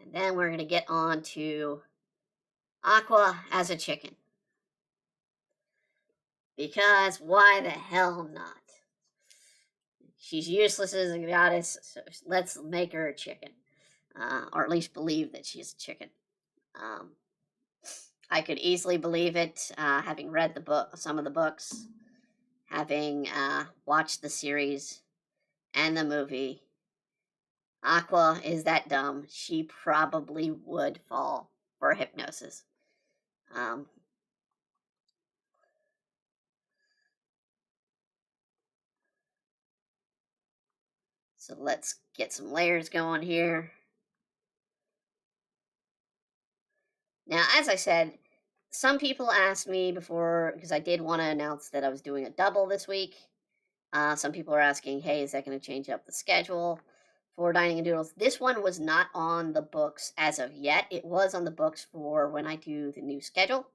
And then we're gonna get on to Aqua as a chicken. Because why the hell not? She's useless as a goddess, so let's make her a chicken. Or at least believe that she's a chicken. I could easily believe it, having read some of the books, having watched the series and the movie. Aqua is that dumb. She probably would fall for hypnosis. So let's get some layers going here. Now, as I said, some people asked me before, because I did want to announce that I was doing a double this week. Some people are asking, hey, is that going to change up the schedule for Dining and Doodles? This one was not on the books as of yet. It was on the books for when I do the new schedule.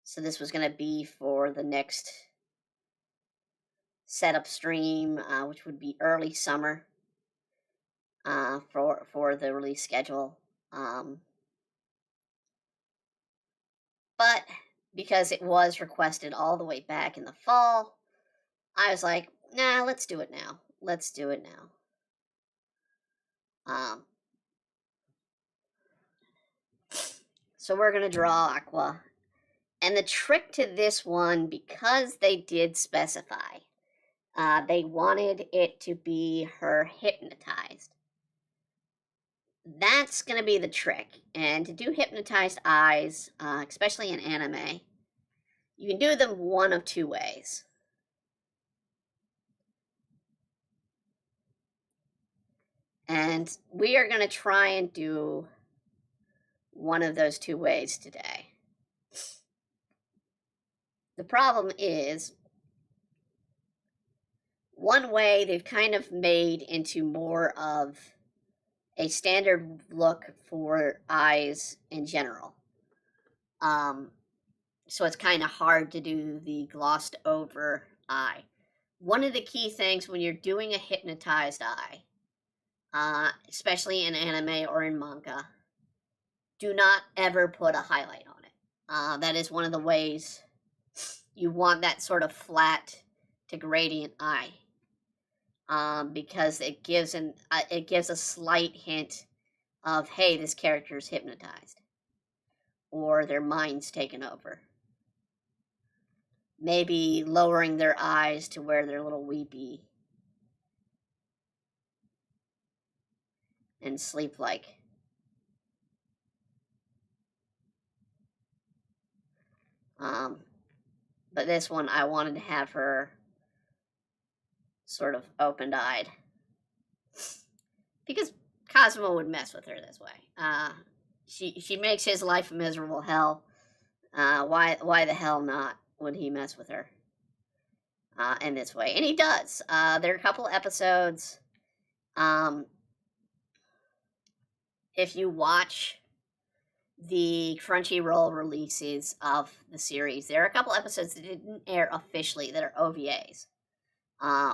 So this was going to be for the next setup stream, which would be early summer for the release schedule. But because it was requested all the way back in the fall, I was like, nah, let's do it now. Let's do it now. So we're going to draw Aqua. And the trick to this one, because they did specify, they wanted it to be her hypnotized. That's going to be the trick. And to do hypnotized eyes, especially in anime, you can do them one of two ways. And we are going to try and do one of those two ways today. The problem is, one way they've kind of made into more of a standard look for eyes in general. So it's kind of hard to do the glossed over eye. One of the key things when you're doing a hypnotized eye, especially in anime or in manga, do not ever put a highlight on it. That is one of the ways you want that sort of flat to gradient eye, because it gives a slight hint of, hey, this character is hypnotized, or their mind's taken over. Maybe lowering their eyes to where they're a little weepy and sleep-like. But this one, I wanted to have her sort of open-eyed, because Cosmo would mess with her this way. She makes his life a miserable hell. Why the hell not would he mess with her in this way? And he does. There are a couple episodes. If you watch the Crunchyroll releases of the series, there are a couple episodes that didn't air officially that are OVAs.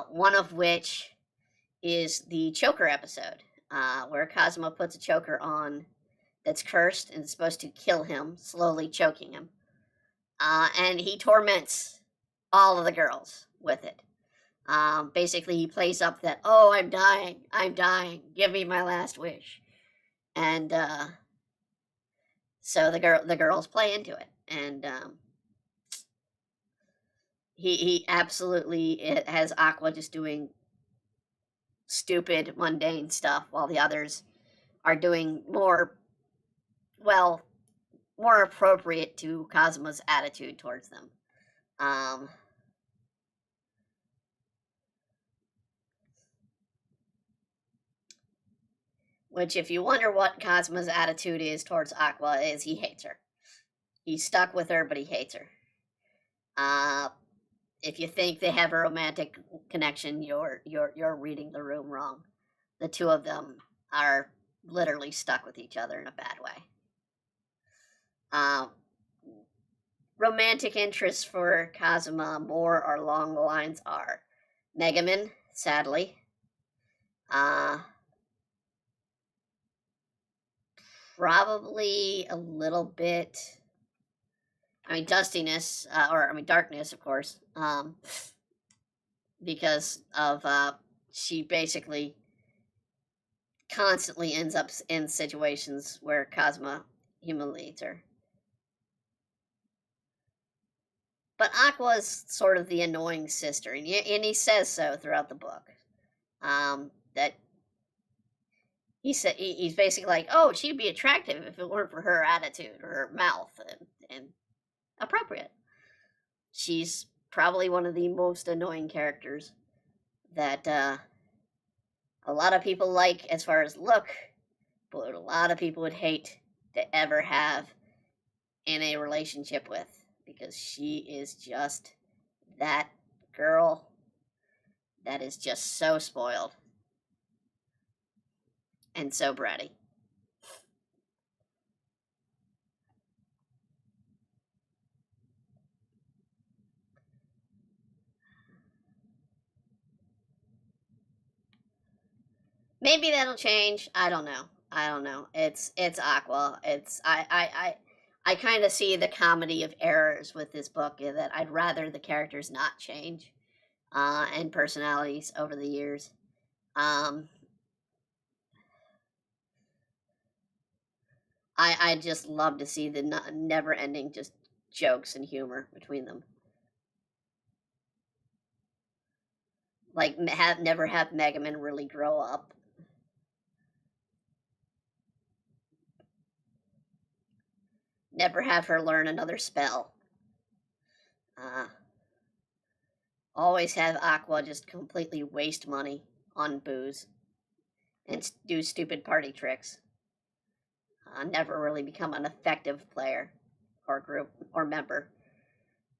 One of which is the choker episode, where Cosmo puts a choker on that's cursed and is supposed to kill him, slowly choking him. And he torments all of the girls with it. Basically, he plays up that, oh, I'm dying, give me my last wish. And so the girls play into it. And he absolutely has Aqua just doing stupid, mundane stuff, while the others are doing more appropriate to Cosmo's attitude towards them. Which, if you wonder what Cosmo's attitude is towards Aqua, is he hates her. He's stuck with her, but he hates her. If you think they have a romantic connection, you're reading the room wrong. The two of them are literally stuck with each other in a bad way. Romantic interests for Kazuma more along the lines are Megaman, sadly. Probably a little bit. Darkness, of course. Because of she basically constantly ends up in situations where Cosmo humiliates her. But Aqua's sort of the annoying sister, and he says so throughout the book. That he's basically like, oh, she'd be attractive if it weren't for her attitude or her mouth, and appropriate. She's probably one of the most annoying characters that a lot of people like as far as look, but a lot of people would hate to ever have in a relationship with, because she is just that girl that is just so spoiled and so bratty. Maybe that'll change. I don't know. It's Aqua. I kind of see the comedy of errors with this book, that I'd rather the characters not change, and personalities over the years. I just love to see the never-ending just jokes and humor between them. Like, never have Megaman really grow up. Never have her learn another spell. Always have Aqua just completely waste money on booze and do stupid party tricks. Never really become an effective player or group or member.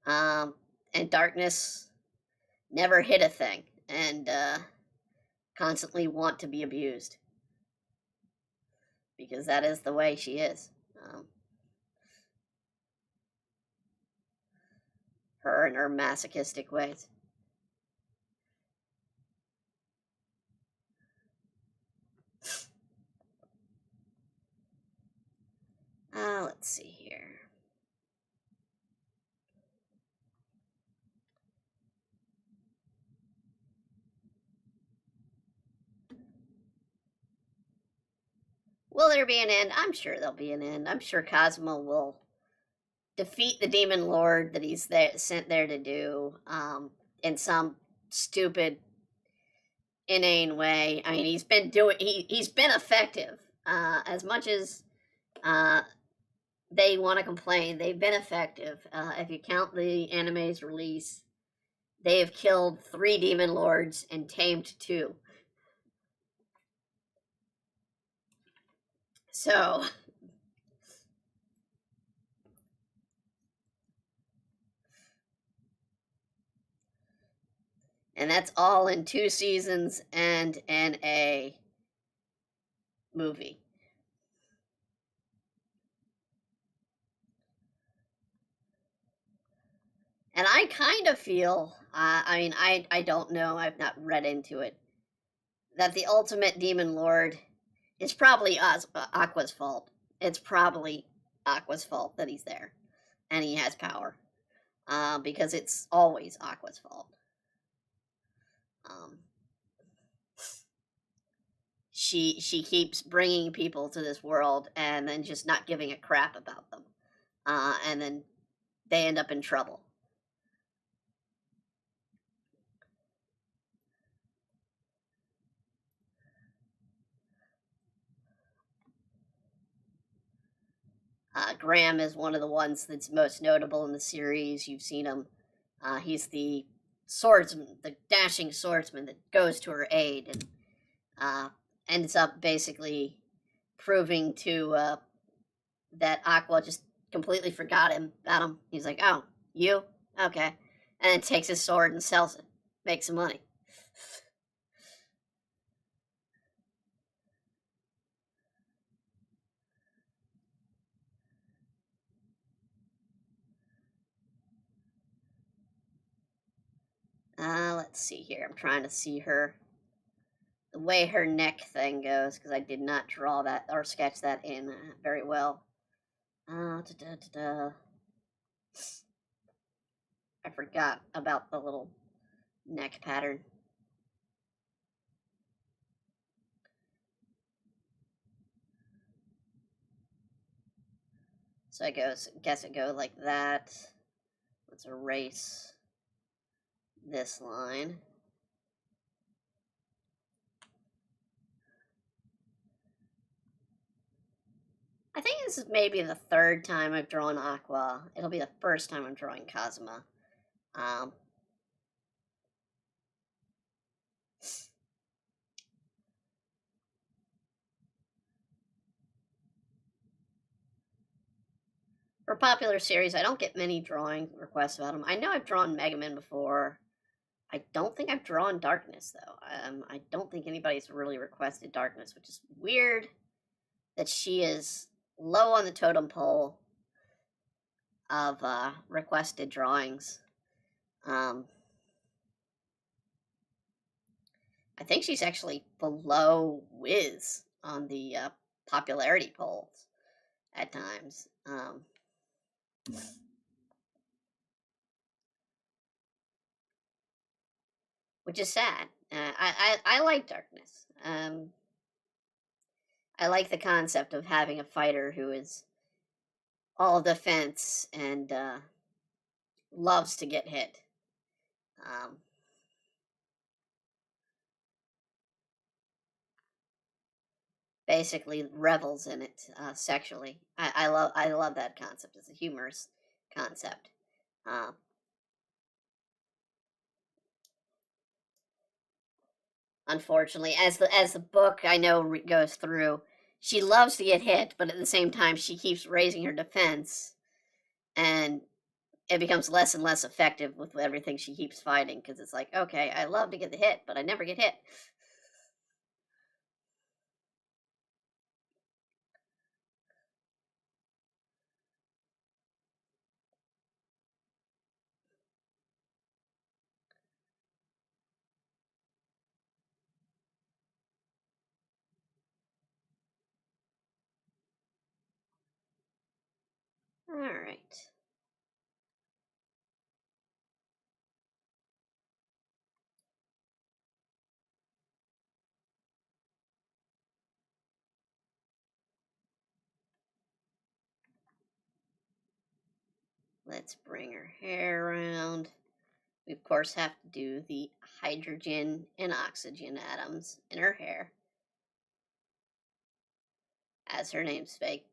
And Darkness never hit a thing and constantly want to be abused because that is the way she is. Her and her masochistic ways. Let's see here. Will there be an end? I'm sure there'll be an end. I'm sure Cosmo will defeat the demon lord that he's sent there to do in some stupid, inane way. I mean, he's been effective. As much as they want to complain, they've been effective. If you count the anime's release, they have killed 3 demon lords and tamed 2. So, and that's all in 2 seasons and in a movie. And I kind of feel, I don't know, I've not read into it, that the ultimate demon lord is probably Aqua's fault. It's probably Aqua's fault that he's there and he has power, because it's always Aqua's fault. She keeps bringing people to this world and then just not giving a crap about them, and then they end up in trouble. Graham is one of the ones that's most notable in the series. You've seen him. He's the swordsman, the dashing swordsman that goes to her aid and ends up basically proving to that Aqua just completely forgot about him. He's like, "Oh, you? Okay," and then takes his sword and sells it, makes some money. Let's see here. I'm trying to see her, the way her neck thing goes, because I did not draw that or sketch that in very well. I forgot about the little neck pattern. So I guess it goes like that. Let's erase this line. I think this is maybe the 3rd time I've drawn Aqua. It'll be the 1st time I'm drawing Cosma. For popular series, I don't get many drawing requests about them. I know I've drawn Mega Man before. I don't think I've drawn Darkness, though. I don't think anybody's really requested Darkness, which is weird that she is low on the totem pole of requested drawings. I think she's actually below Wiz on the popularity polls at times. Which is sad. I like Darkness. I like the concept of having a fighter who is all defense and loves to get hit. Basically revels in it sexually. I love that concept. It's a humorous concept. unfortunately, as the book I know goes through, she loves to get hit, but at the same time, she keeps raising her defense, and it becomes less and less effective with everything she keeps fighting because it's like, okay, I love to get the hit, but I never get hit. All right. Let's bring her hair around. We, of course, have to do the hydrogen and oxygen atoms in her hair, as her namesake.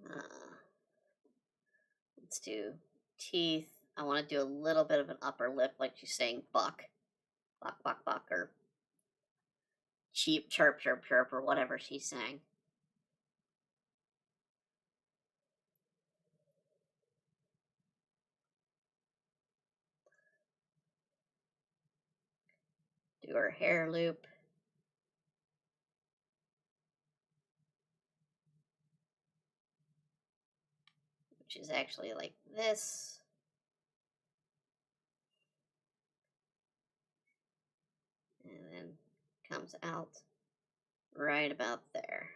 Uh, let's do teeth. I want to do a little bit of an upper lip, like she's saying buck, buck, buck, buck, or cheap, chirp, chirp, chirp, or whatever she's saying. Do her hair loop, which is actually like this. And then comes out right about there.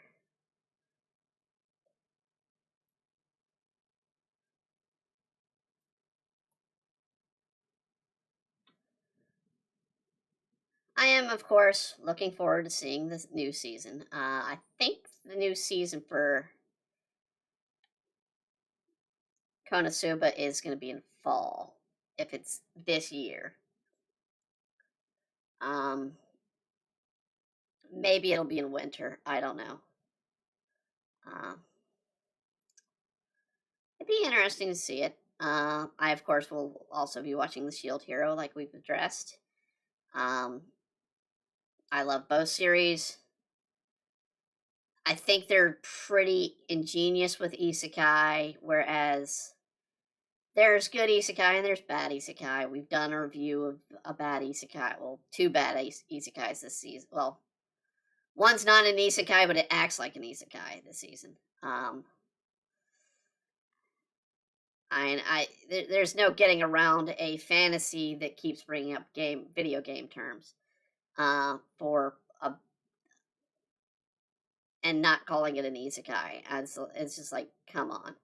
I am, of course, looking forward to seeing this new season. I think the new season for Konosuba is going to be in fall, if it's this year. Maybe it'll be in winter. I don't know. It'd be interesting to see it. I, of course, will also be watching The Shield Hero, like we've addressed. I love both series. I think they're pretty ingenious with isekai, whereas there's good isekai and there's bad isekai. We've done a review of a bad isekai. Well, two bad isekais this season. Well, one's not an isekai, but it acts like an isekai this season. There's no getting around a fantasy that keeps bringing up video game terms, and not calling it an isekai. It's just like, come on.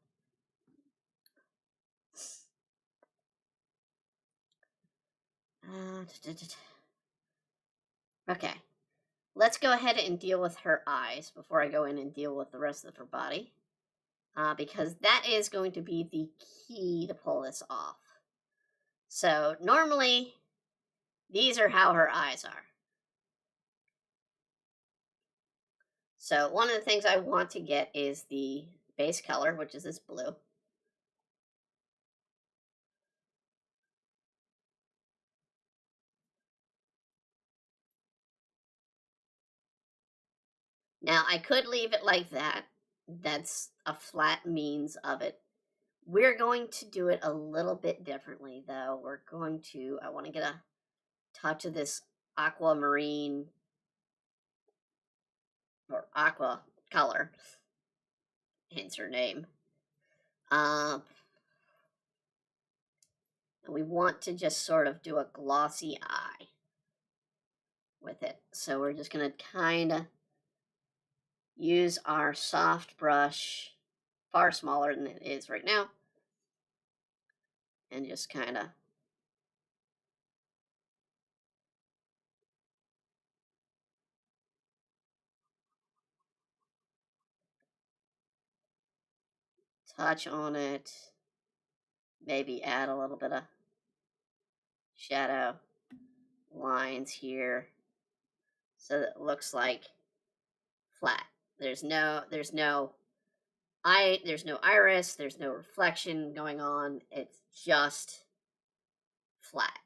Okay, let's go ahead and deal with her eyes before I go in and deal with the rest of her body, because that is going to be the key to pull this off. So normally, these are how her eyes are. So one of the things I want to get is the base color, which is this blue. Now, I could leave it like that. That's a flat means of it. We're going to do it a little bit differently, though. I want to get a touch of this aquamarine or aqua color, hence her name. And we want to just sort of do a glossy eye with it. So we're just going to kind of use our soft brush, far smaller than it is right now, and just kind of touch on it. Maybe add a little bit of shadow lines here so that it looks like flat. There's no iris, there's no reflection going on. It's just flat.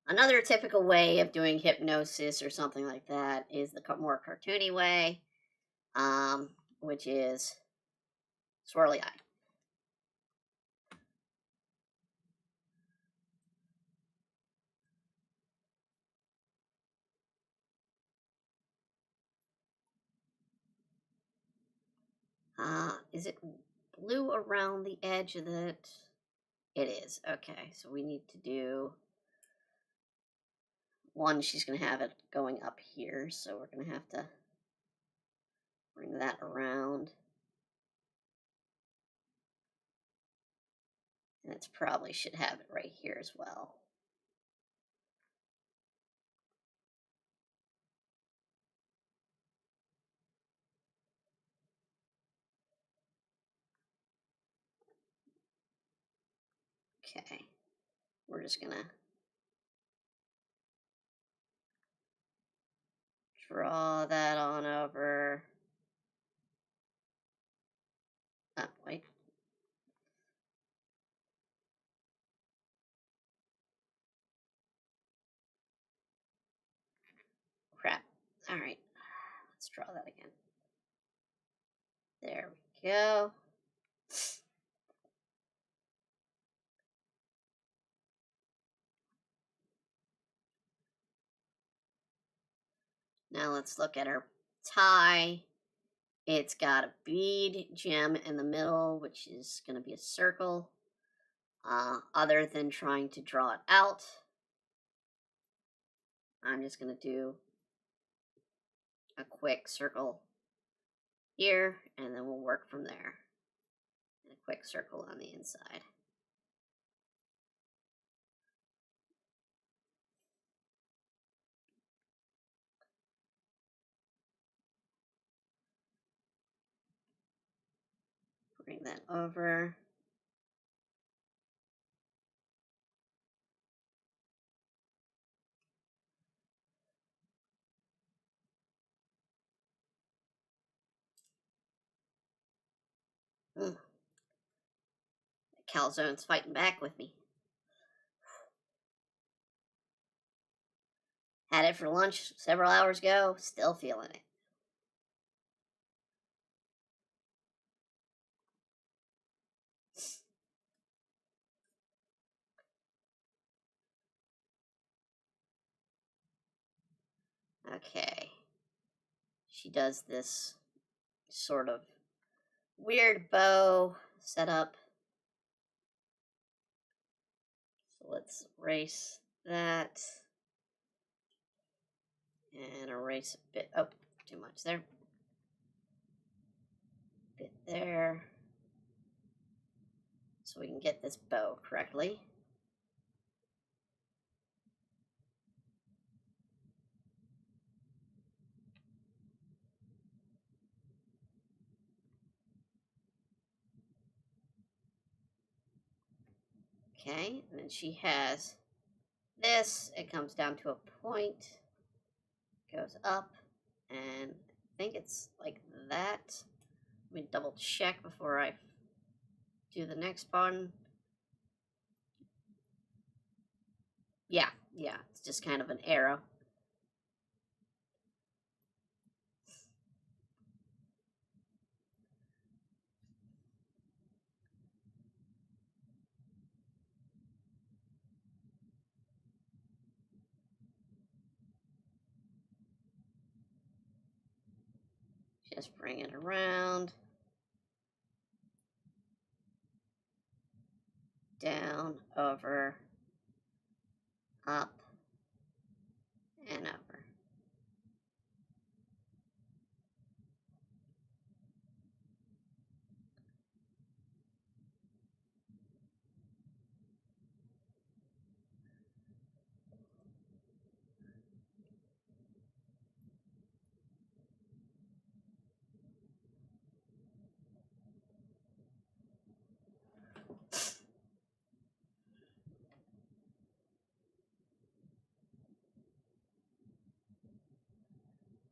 Another typical way of doing hypnosis or something like that is the more cartoony way, which is swirly eye. Is it blue around the edge of it? It is. Okay, so we need to do one. She's going to have it going up here, so we're going to have to bring that around. And it probably should have it right here as well. Okay, we're just going to draw that on over. Oh, wait. Crap. All right, let's draw that again. There we go. Now let's look at our tie. It's got a bead gem in the middle, which is going to be a circle. Other than trying to draw it out, I'm just going to do a quick circle here, and then we'll work from there. And a quick circle on the inside. Bring that over. The calzone's fighting back with me. Had it for lunch several hours ago, still feeling it. Okay. She does this sort of weird bow setup. So let's erase that. And erase a bit. Oh, too much there. Bit there. So we can get this bow correctly. Okay, and then she has this. It comes down to a point, goes up, and I think it's like that. Let me double check before I do the next one. Yeah, it's just kind of an arrow. Just bring it around, down, over, up, and over.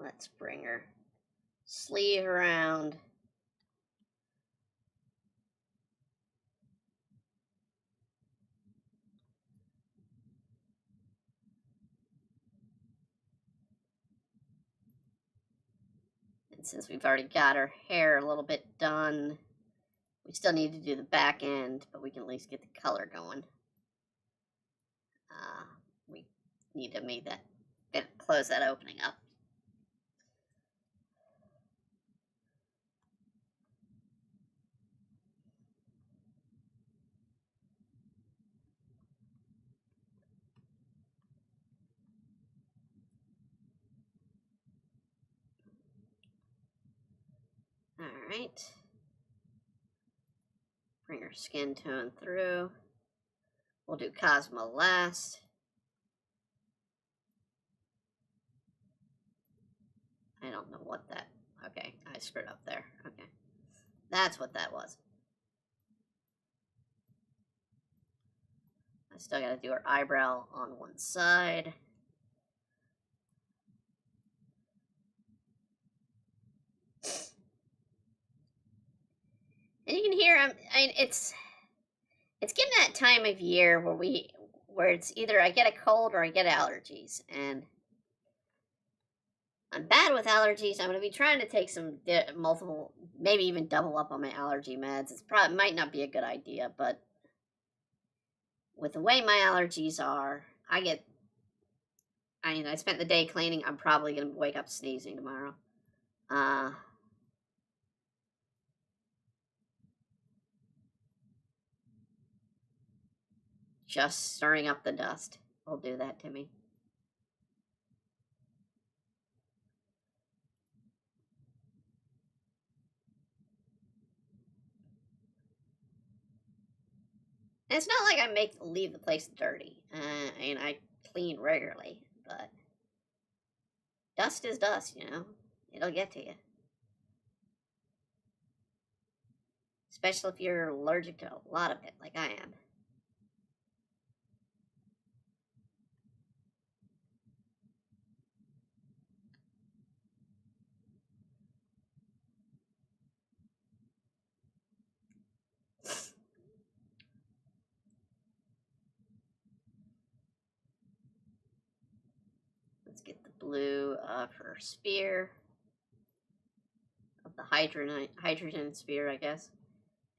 Let's bring her sleeve around. And since we've already got her hair a little bit done, we still need to do the back end, but we can at least get the color going. We need to make that, close that opening up. All right. Bring her skin tone through. We'll do Cosmo last. I don't know what that, okay, I screwed up there. Okay, that's what that was. I still gotta do her eyebrow on one side. And you can hear, it's getting that time of year where it's either I get a cold or I get allergies, and I'm bad with allergies. I'm going to be trying to take some multiple, maybe even double up on my allergy meds. It's probably might not be a good idea, but with the way my allergies are, I spent the day cleaning. I'm probably going to wake up sneezing tomorrow. Just stirring up the dust will do that to me. And it's not like I leave the place dirty. I clean regularly, but dust is dust, you know. It'll get to you. Especially if you're allergic to a lot of it, like I am. Let's get the blue of her spear, of the hydrogen spear, I guess,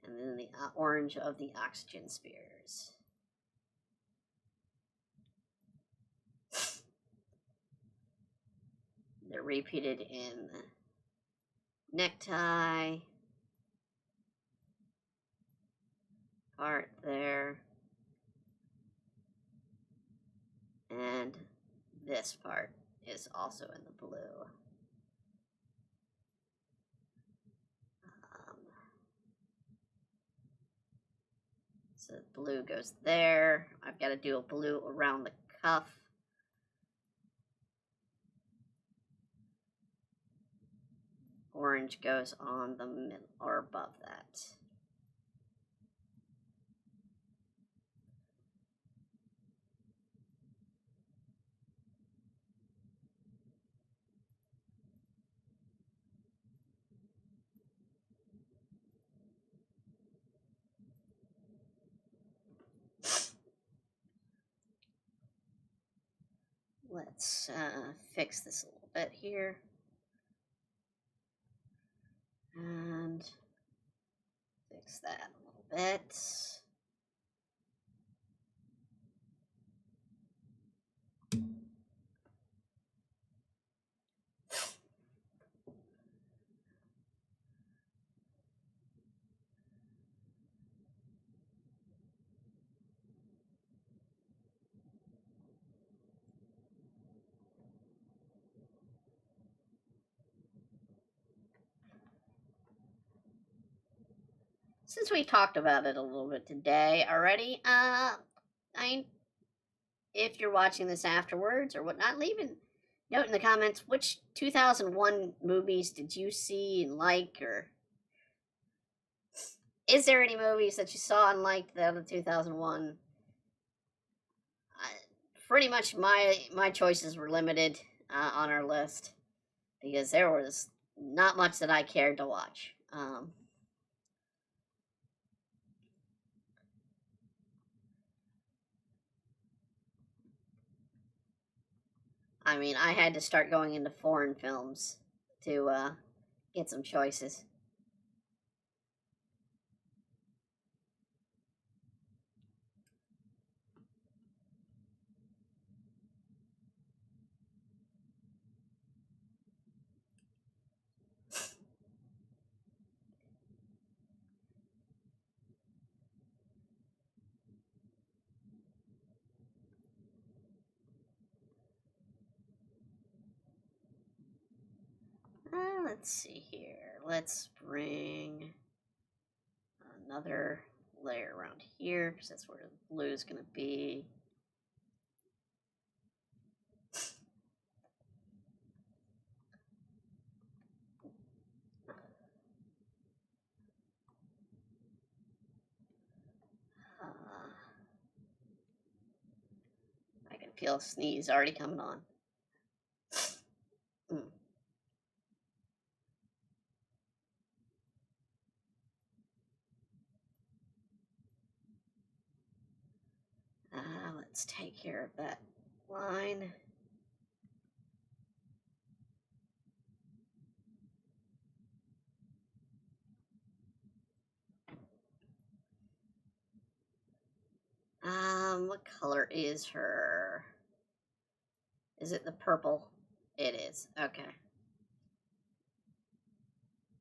and then the orange of the oxygen spears. They're repeated in the necktie part there, and this part is also in the blue. So blue goes there. I've got to do a blue around the cuff. Orange goes on the middle or above that. Let's fix this a little bit here. And fix that a little bit. Since we talked about it a little bit today already, if you're watching this afterwards or whatnot, leave a note in the comments which 2001 movies did you see and like, or is there any movies that you saw and liked out of 2001? Pretty much my choices were limited on our list. because there was not much that I cared to watch. I mean, I had to start going into foreign films to get some choices. Let's see here. Let's bring another layer around here because that's where the blue is going to be. I can feel a sneeze already coming on. Let's take care of that line. What color is her? Is it the purple? It is. Okay.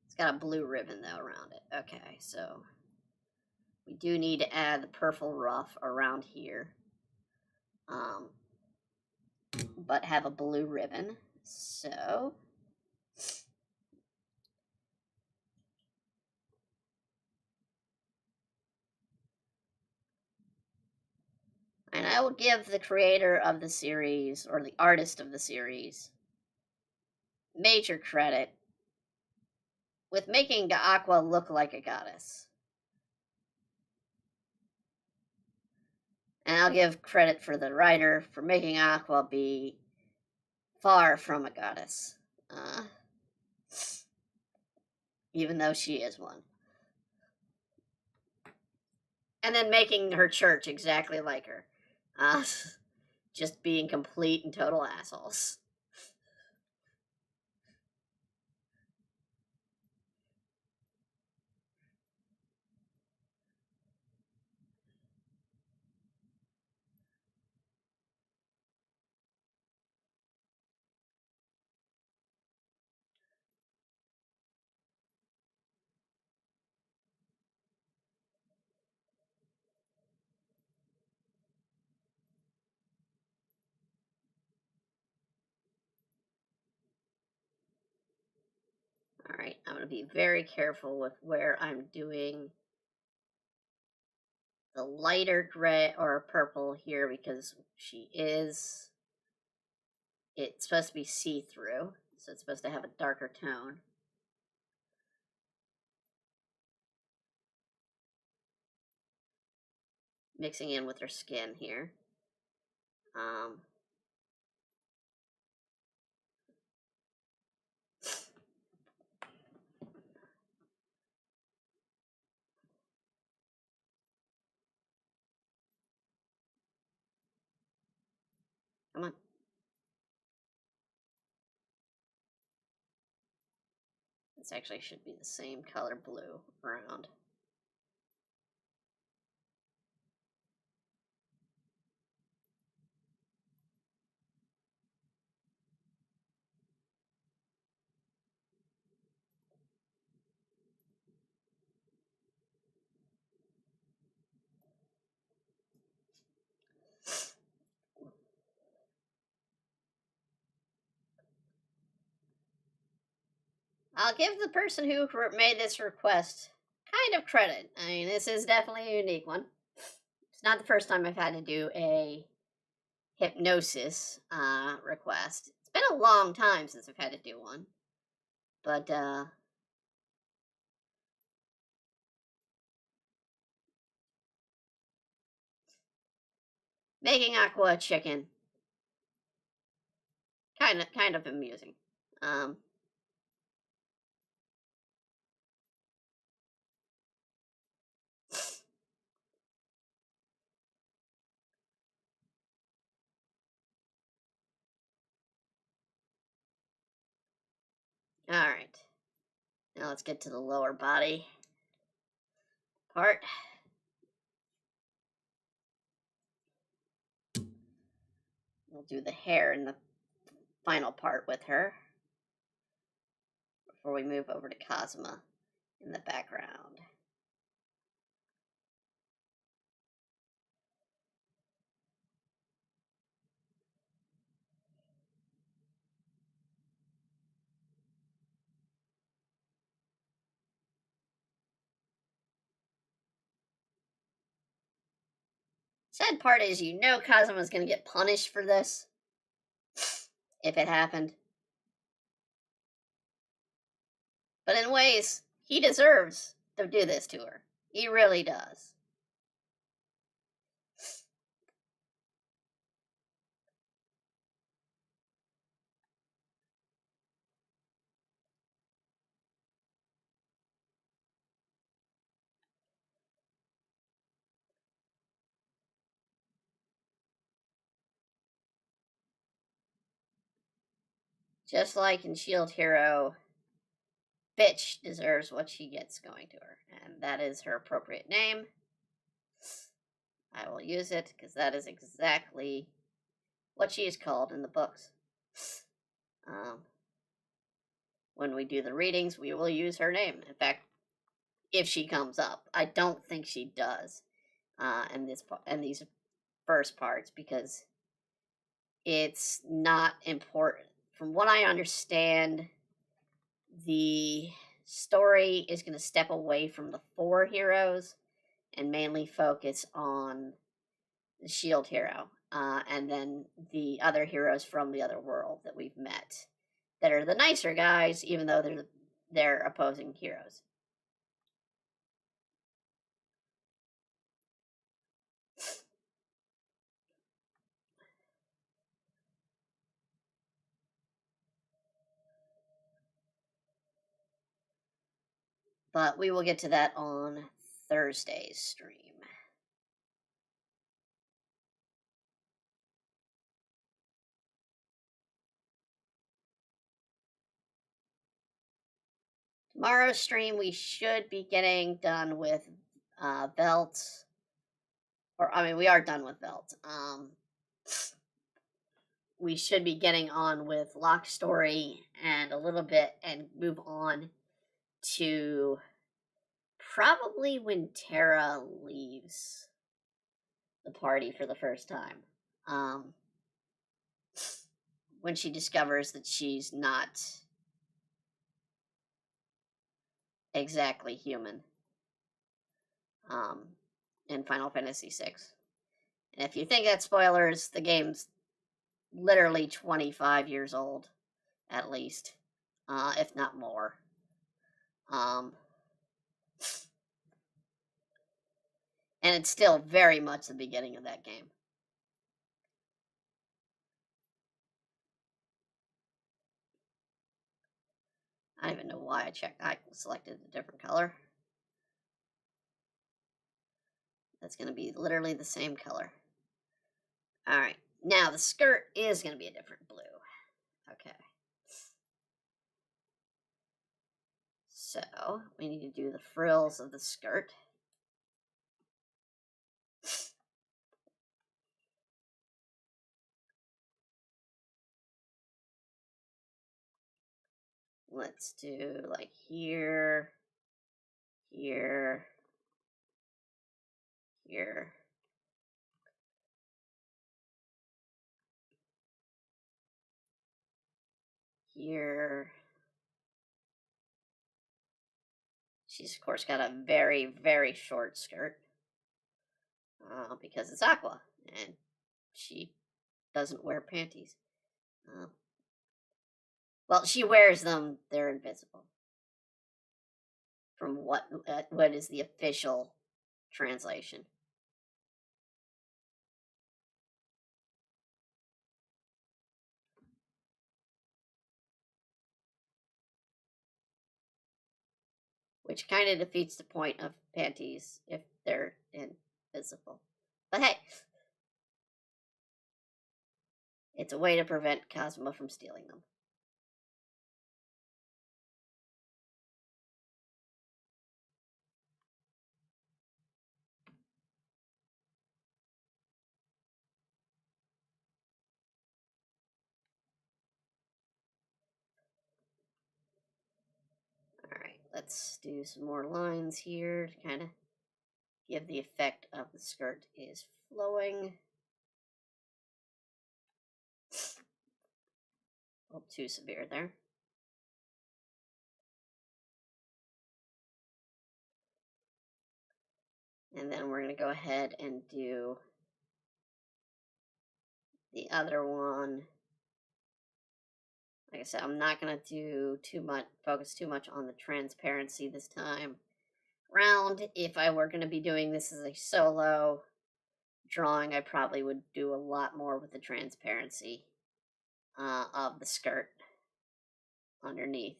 It's got a blue ribbon though around it. Okay, so we do need to add the purple ruff around here. But have a blue ribbon. So and I will give the creator of the series, or the artist of the series, major credit with making Aqua look like a goddess. And I'll give credit for the writer for making Aqua be far from a goddess. Even though she is one. And then making her church exactly like her. Just being complete and total assholes. Alright, I'm going to be very careful with where I'm doing the lighter gray or purple here because it's supposed to be see-through, so it's supposed to have a darker tone. Mixing in with her skin here. Come on. This actually should be the same color blue around. I'll give the person who made this request kind of credit. I mean, this is definitely a unique one. It's not the first time I've had to do a hypnosis request. It's been a long time since I've had to do one. But, making Aqua a chicken, kind of amusing. Alright. Now let's get to the lower body part. We'll do the hair in the final part with her before we move over to Cosma in the background. Sad part is, you know, Cosmo's gonna get punished for this if it happened. But in ways, he deserves to do this to her. He really does. Just like in Shield Hero, bitch deserves what she gets going to her. And that is her appropriate name. I will use it because that is exactly what she is called in the books. When we do the readings, we will use her name. In fact, if she comes up, I don't think she does in these first parts, because it's not important. From what I understand, the story is going to step away from the 4 heroes and mainly focus on the Shield hero, and then the other heroes from the other world that we've met, that are the nicer guys, even though they're opposing heroes. But we will get to that on Thursday's stream. Tomorrow's stream, we should be getting done with Velt. Or, I mean, we are done with Velt. We should be getting on with Locke story and a little bit, and move on to probably when Tara leaves the party for the first time. When she discovers that she's not exactly human in Final Fantasy VI. And if you think that's spoilers, the game's literally 25 years old, at least, if not more. And it's still very much the beginning of that game. I don't even know why I selected a different color. That's going to be literally the same color. Alright, now the skirt is going to be a different blue. Okay. So, we need to do the frills of the skirt. Let's do like here, here, here. Here. She's, of course, got a very, very short skirt because it's Aqua, and she doesn't wear panties. Well, she wears them. They're invisible. From what is the official translation. Which kind of defeats the point of panties if they're invisible. But hey, it's a way to prevent Cosmo from stealing them. let's do some more lines here to kind of give the effect of the skirt is flowing. A little too severe there. And then we're going to go ahead and do the other one. Like I said, I'm not going to do focus too much on the transparency this time round. If I were going to be doing this as a solo drawing, I probably would do a lot more with the transparency of the skirt underneath.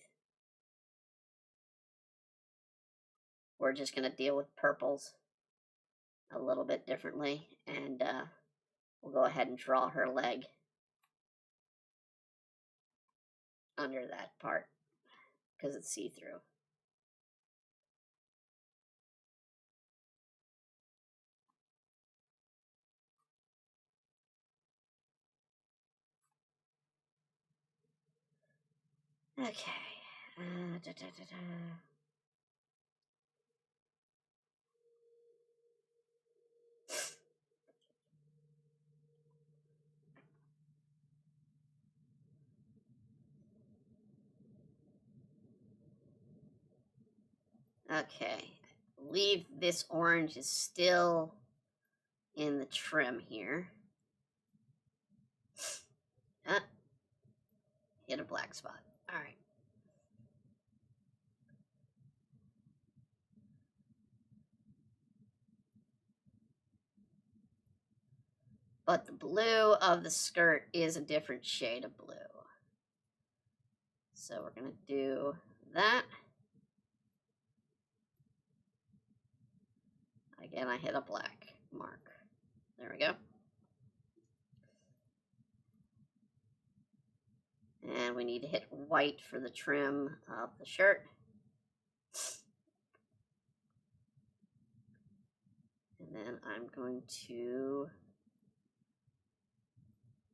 We're just going to deal with purples a little bit differently, and we'll go ahead and draw her leg under that part because it's see-through. Okay. Okay. I believe this orange is still in the trim here. Hit a black spot. All right. But the blue of the skirt is a different shade of blue. So we're going to do that. Again, I hit a black mark. There we go. And we need to hit white for the trim of the shirt. And then I'm going to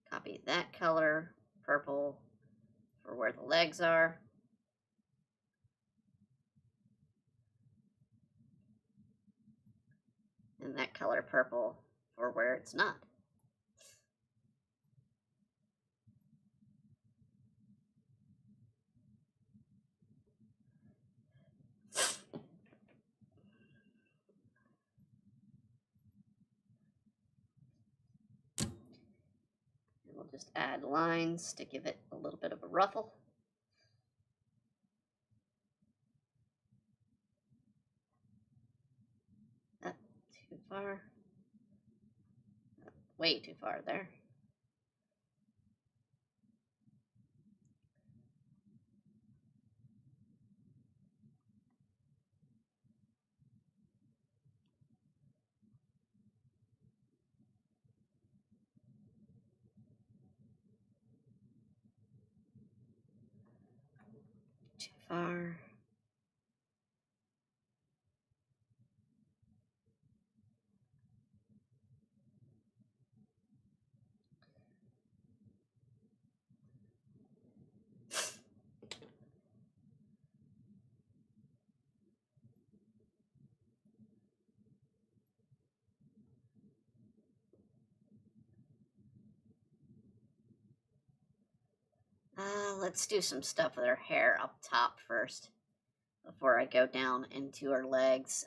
copy that color, purple, for where the legs are. And that color, purple, for where it's not. And we'll just add lines to give it a little bit of a ruffle. Too far. Way too far there. Too far. Let's do some stuff with her hair up top first before I go down into her legs.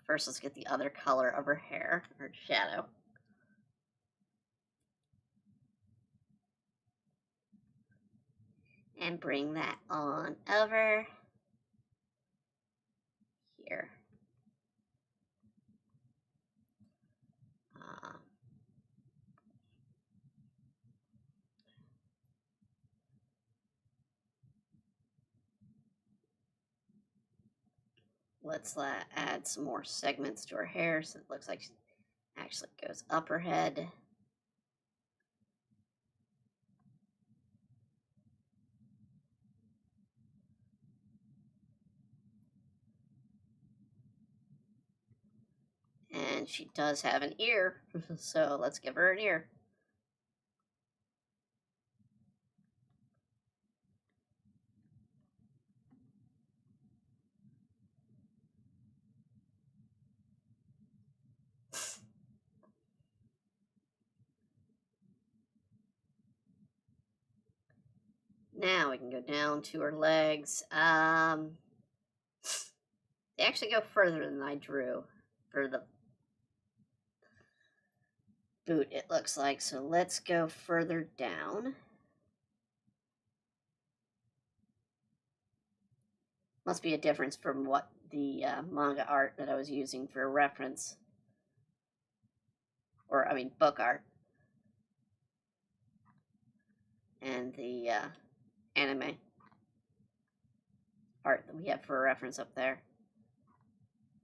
First, let's get the other color of her hair, her shadow. And bring that on over here. Let's add some more segments to her hair so it looks like she actually goes up her head. And she does have an ear, so let's give her an ear. Now we can go down to her legs. They actually go further than I drew for the boot, it looks like. So let's go further down. Must be a difference from what the manga art that I was using for reference. Or, I mean, book art. And the anime art that we have for reference up there.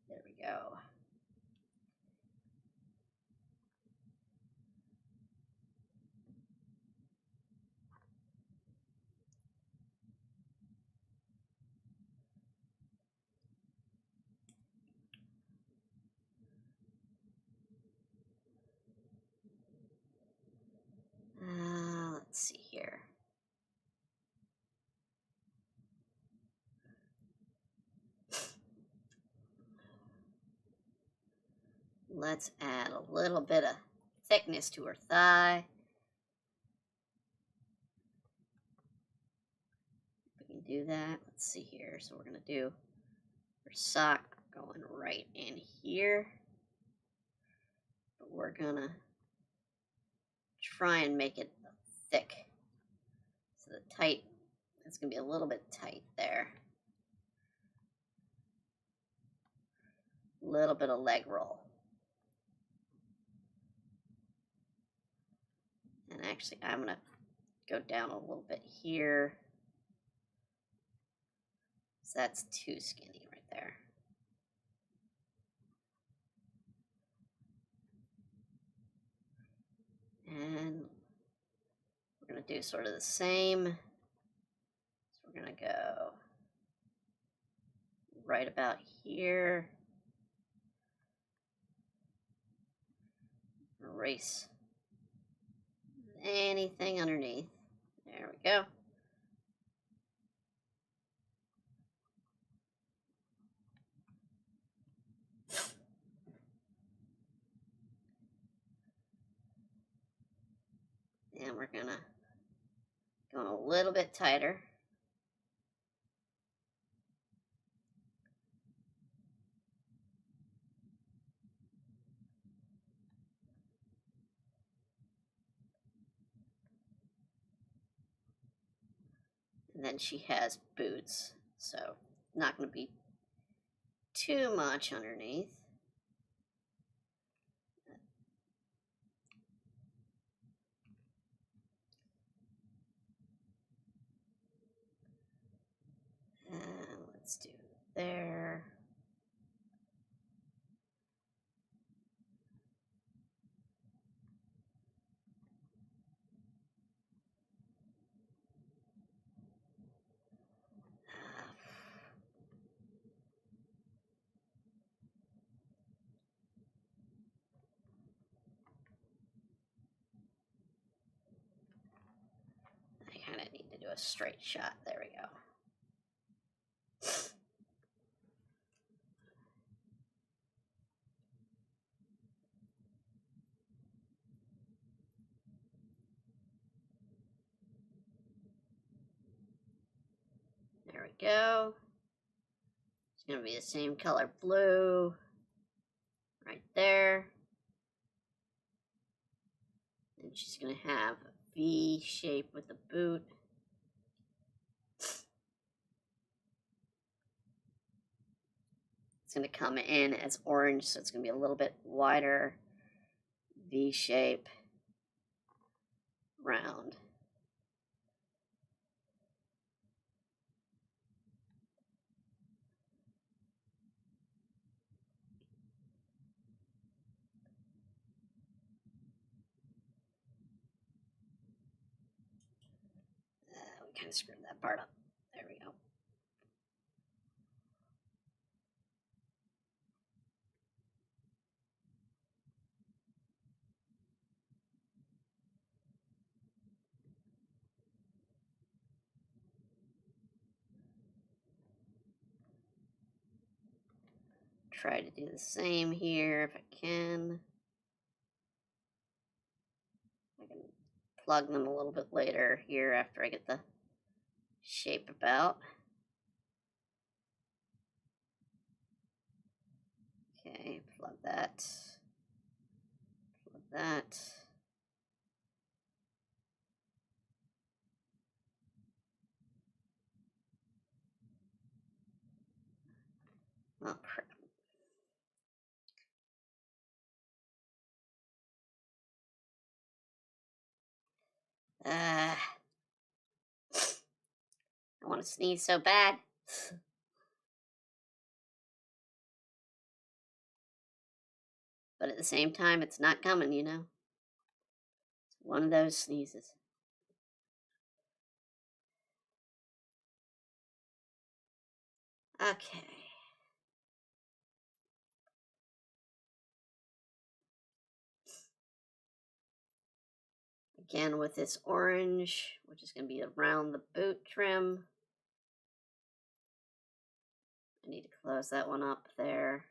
There we go. Let's see here. Let's add a little bit of thickness to her thigh. We can do that. Let's see here. So we're going to do her sock going right in here. But we're going to try and make it thick. So the tight, it's going to be a little bit tight there. A little bit of leg roll. And actually, I'm going to go down a little bit here. So that's too skinny right there. And we're going to do sort of the same. So we're going to go right about here. Erase anything underneath. There we go. And we're going to go a little bit tighter. And then she has boots, so not going to be too much underneath. And let's do there. I kind of need to do a straight shot. There we go. There we go. It's going to be the same color blue right there. And she's going to have a V shape with the boot. It's going to come in as orange, so it's going to be a little bit wider V shape, round. We kind of screwed that part up. There we go. Try to do the same here if I can. I can plug them a little bit later here after I get the shape about. Okay, plug that. Plug that. Oh, crap. I want to sneeze so bad. But at the same time, it's not coming, you know? It's one of those sneezes. Okay. Again with this orange, which is going to be around the boot trim. I need to close that one up there.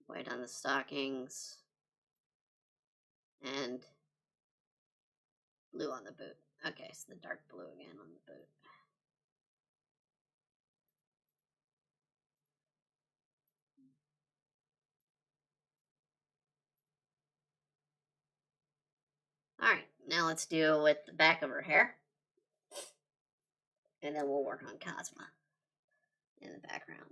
White on the stockings. And blue on the boot. Okay, so the dark blue again on the boot. Alright, now let's do with the back of her hair. And then we'll work on Cosma in the background.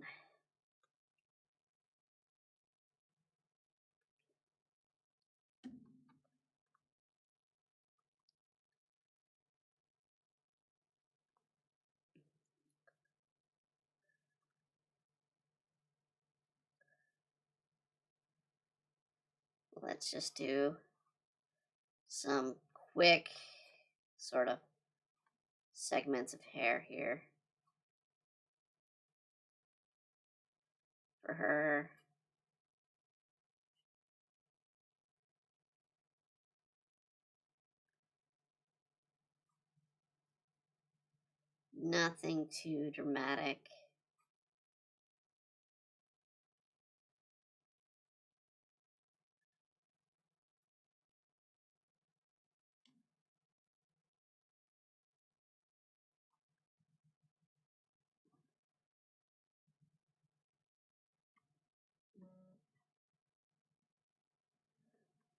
Let's just do some quick sort of segments of hair here for her. Nothing too dramatic.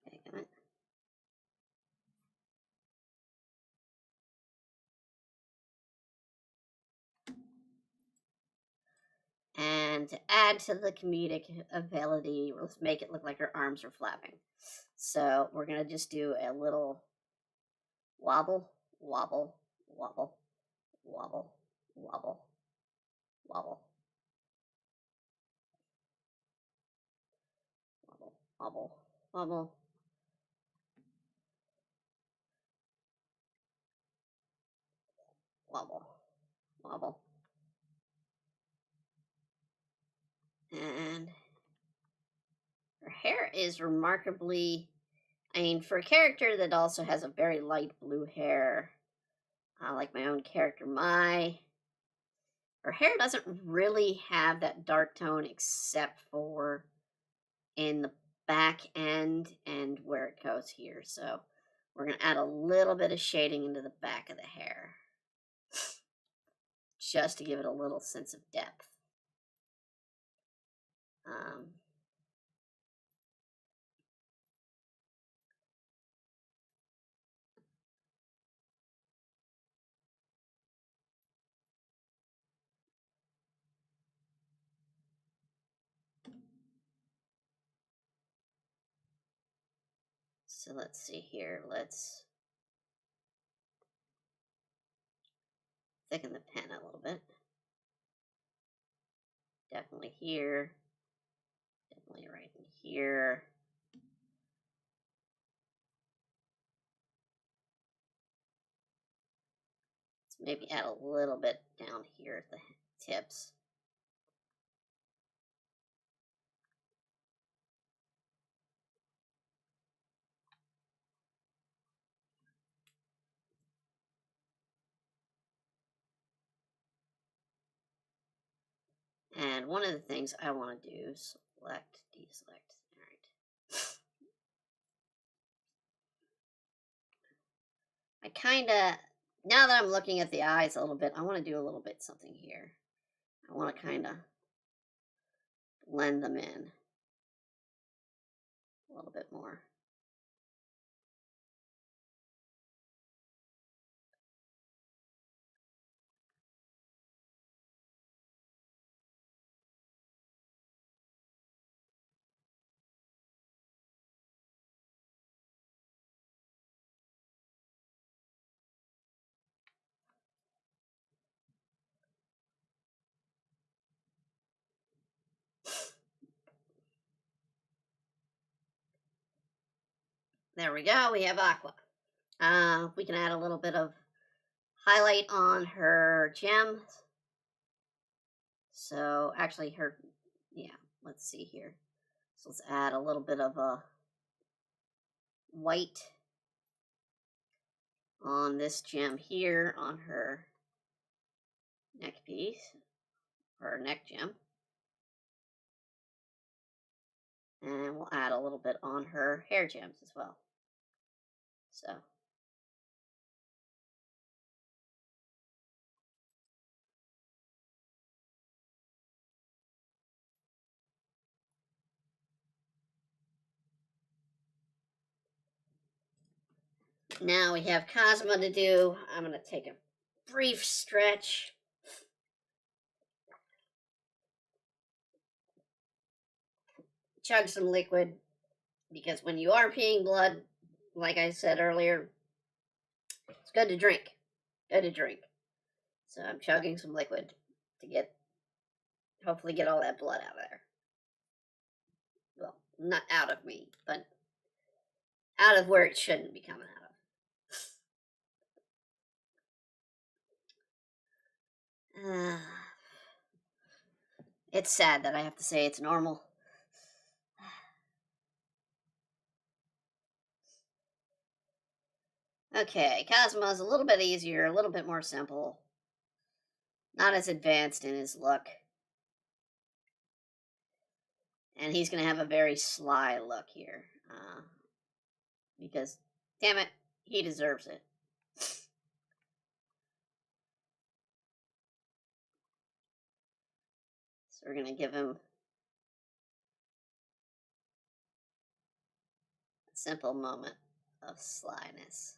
Okay, got it. And to add to the comedic ability, let's make it look like her arms are flapping. So we're going to just do a little wobble, wobble, wobble, wobble, wobble, wobble, wobble, wobble, wobble. Wobble, wobble. And her hair is remarkably, I mean, for a character that also has a very light blue hair, like my own character, her hair doesn't really have that dark tone except for in the back end and where it goes here. So we're going to add a little bit of shading into the back of the hair just to give it a little sense of depth. So let's see here. Let's thicken the pen a little bit. Definitely here. Definitely right in here. Let's maybe add a little bit down here at the tips. And one of the things I want to do, select, deselect. All right. I kind of, now that I'm looking at the eyes a little bit, I want to do a little bit something here. I want to kind of blend them in a little bit more. There we go. We have Aqua. We can add a little bit of highlight on her gem. So actually yeah, let's see here. So let's add a little bit of a white on this gem here on her neck piece, or her neck gem. And we'll add a little bit on her hair gems as well. So now we have Cosmo to do. I'm going to take a brief stretch. Chug some liquid, because when you are peeing blood, like I said earlier, it's good to drink. Good to drink. So I'm chugging some liquid to hopefully get all that blood out of there. Well, not out of me, but out of where it shouldn't be coming out of. It's sad that I have to say it's normal. Okay, Cosmo's a little bit easier, a little bit more simple. Not as advanced in his look. And he's going to have a very sly look here. Because, damn it, he deserves it. So we're going to give him a simple moment of slyness.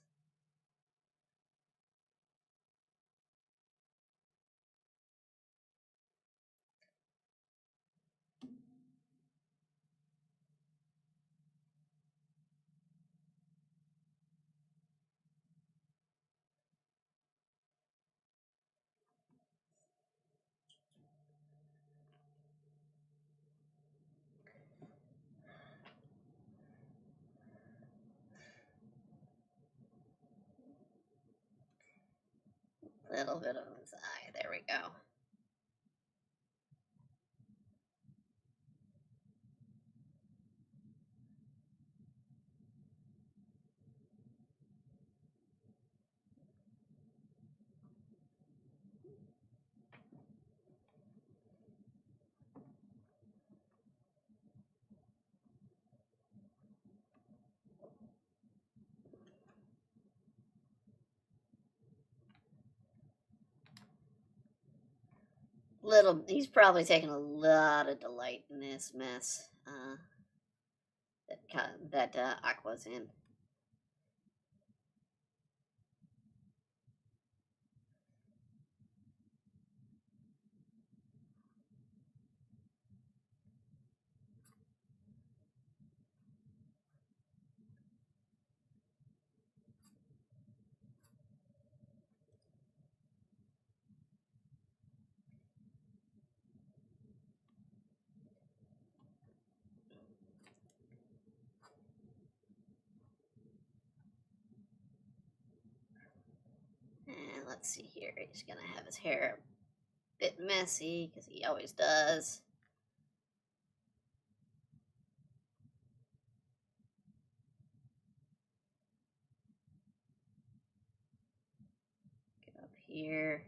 Little bit on his eye. There we go. He's probably taking a lot of delight in this mess that Aqua's in. And let's see here. He's going to have his hair a bit messy, because he always does. Get up here.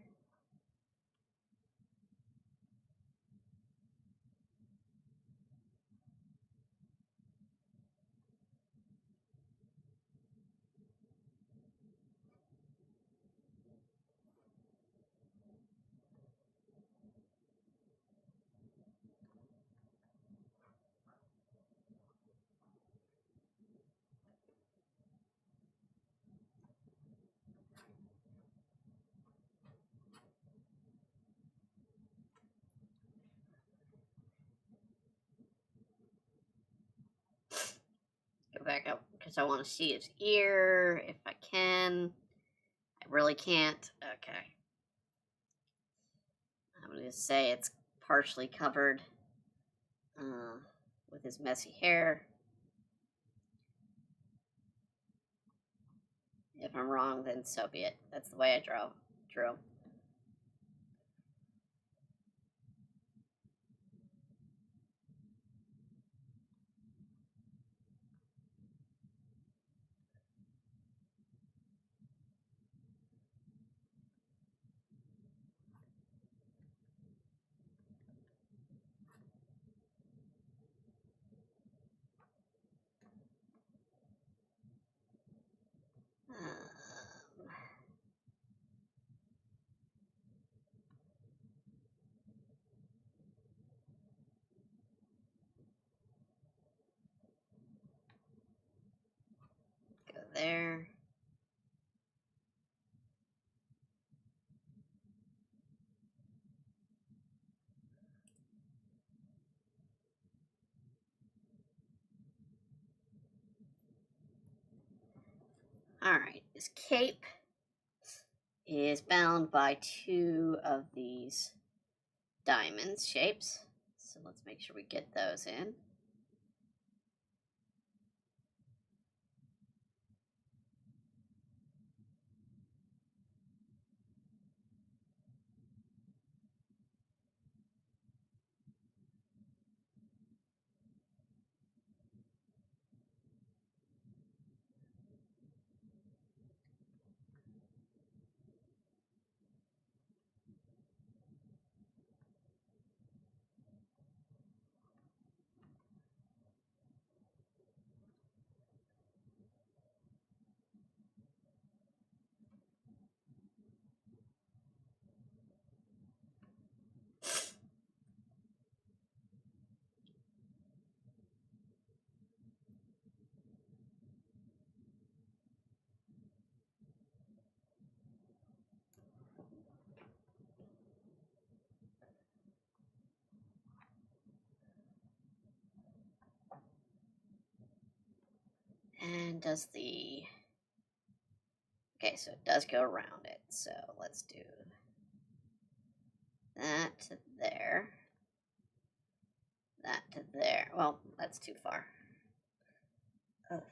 because I want to see his ear if I can. I really can't. Okay. I'm going to say it's partially covered with his messy hair. If I'm wrong, then so be it. That's the way I drew. Go there. Alright, his cape is bound by 2 of these diamond shapes. So let's make sure we get those in. And does the... Okay, so it does go around it. So let's do that to there. That to there. Well, that's too far. Ugh.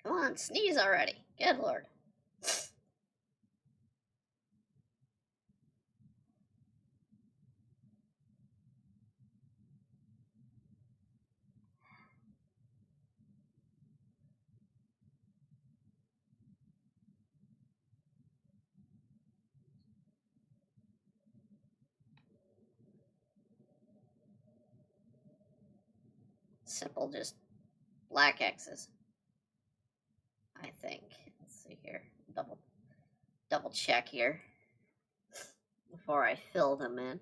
Come on, sneeze already. Good Lord. Simple, just black X's. I think. Let's see here. Double check here before I fill them in.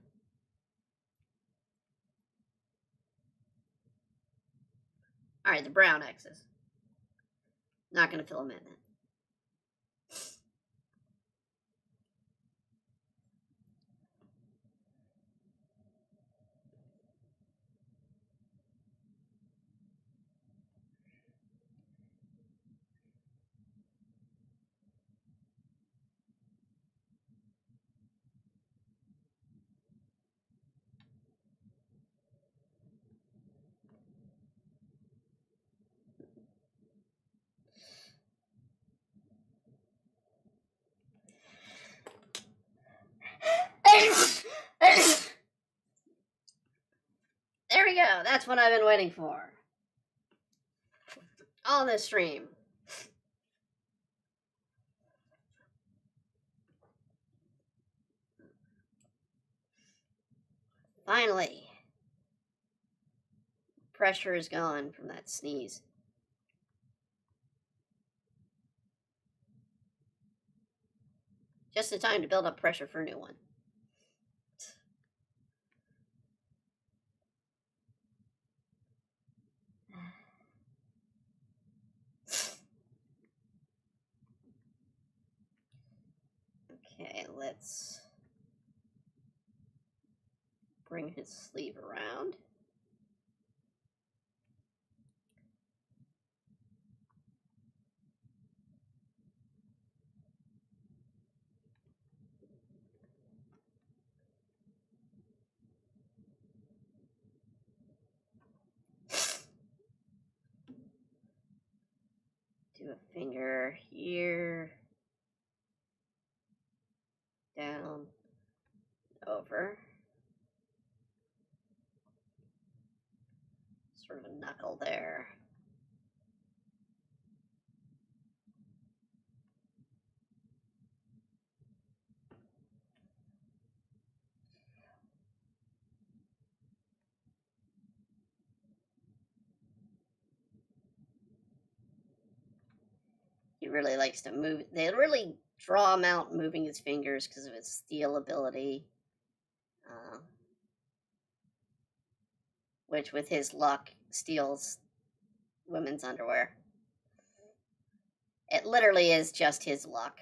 All right, the brown X's. Not going to fill them in then. There we go. That's what I've been waiting for. On this stream. Finally. Pressure is gone from that sneeze. Just in time to build up pressure for a new one. Okay, let's bring his sleeve around. do a finger here, down, over. Sort of a knuckle there. He really likes to move. They really draw him out moving his fingers because of his steal ability. Which, with his luck, steals women's underwear. It literally is just his luck.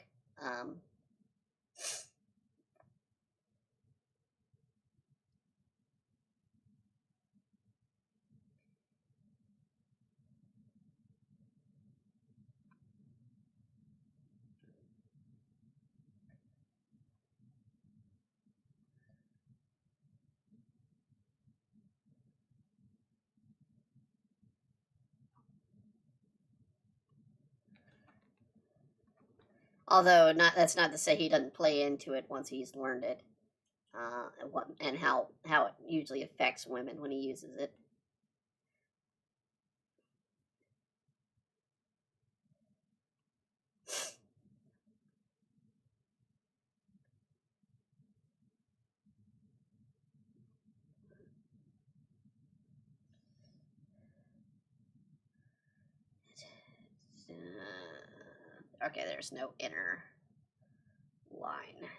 Although that's not to say he doesn't play into it once he's learned it, and how it usually affects women when he uses it. Okay, there's no inner line,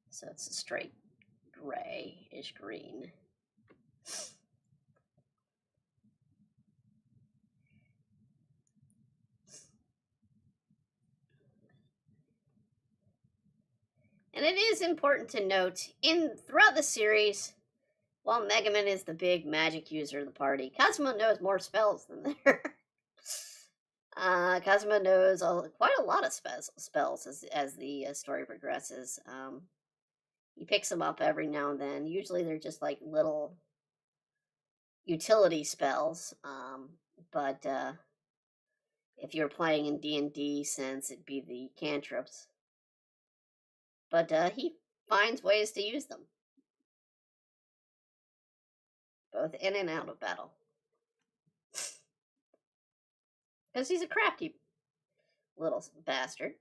so it's a straight grayish green. And it is important to note, throughout the series, while Megaman is the big magic user of the party, Kazuma knows more spells than there. Kazuma knows quite a lot of spells as the story progresses. He picks them up every now and then. Usually they're just like little utility spells. But if you're playing in D&D sense, it'd be the cantrips. But he finds ways to use them, both in and out of battle. Because he's a crafty little bastard.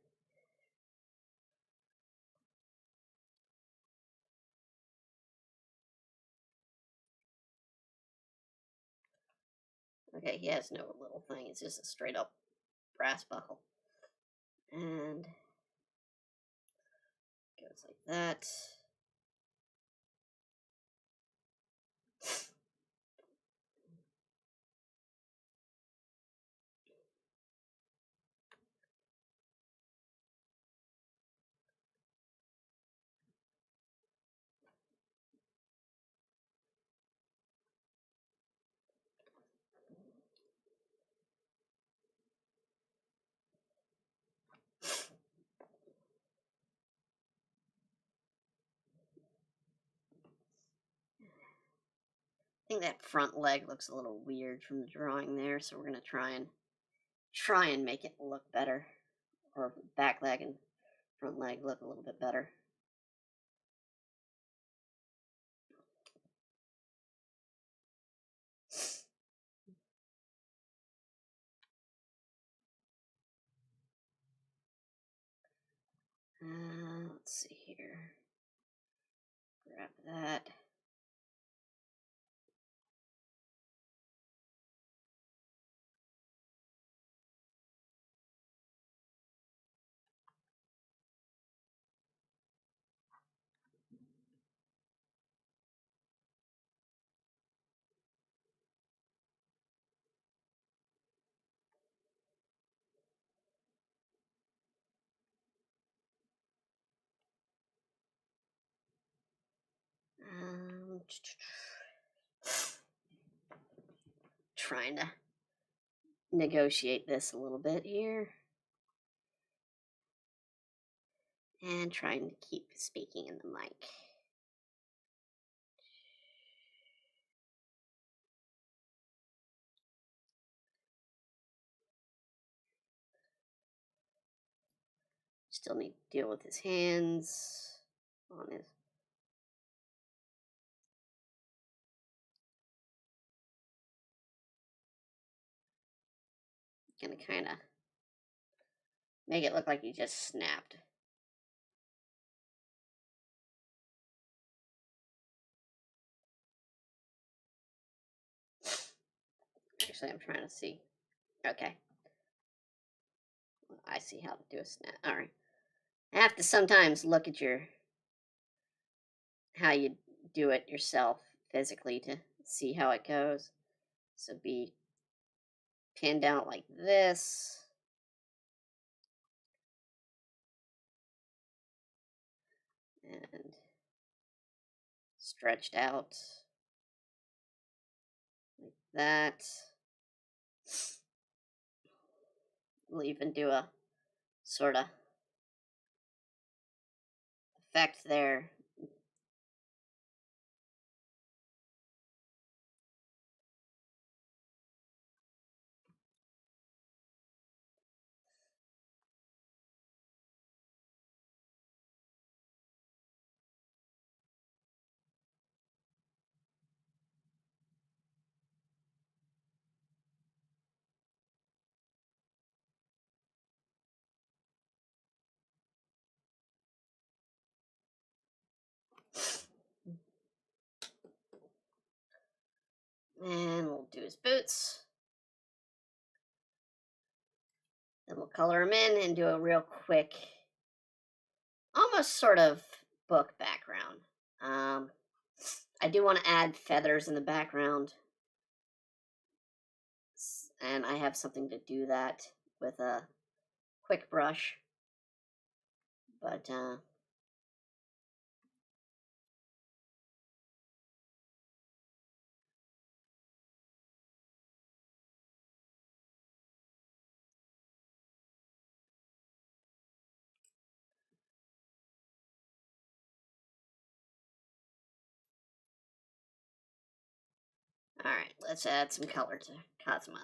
Okay, he has no little thing. It's just a straight up brass buckle. And goes like that. I think that front leg looks a little weird from the drawing there, so we're gonna try and make it look better, or back leg and front leg look a little bit better. Let's see here. Grab that. Trying to negotiate this a little bit here. And trying to keep speaking in the mic. Still need to deal with his hands on his. Gonna kind of make it look like he just snapped. Actually, I'm trying to see. Okay. I see how to do a snap. All right. I have to sometimes look at how you do it yourself physically to see how it goes. So be pinned out like this. And stretched out like that. We'll even do a sort of effect there. And we'll do his boots. Then we'll color him in and do a real quick, almost sort of book background. I do want to add feathers in the background. And I have something to do that with a quick brush. But, alright, let's add some color to Cosma.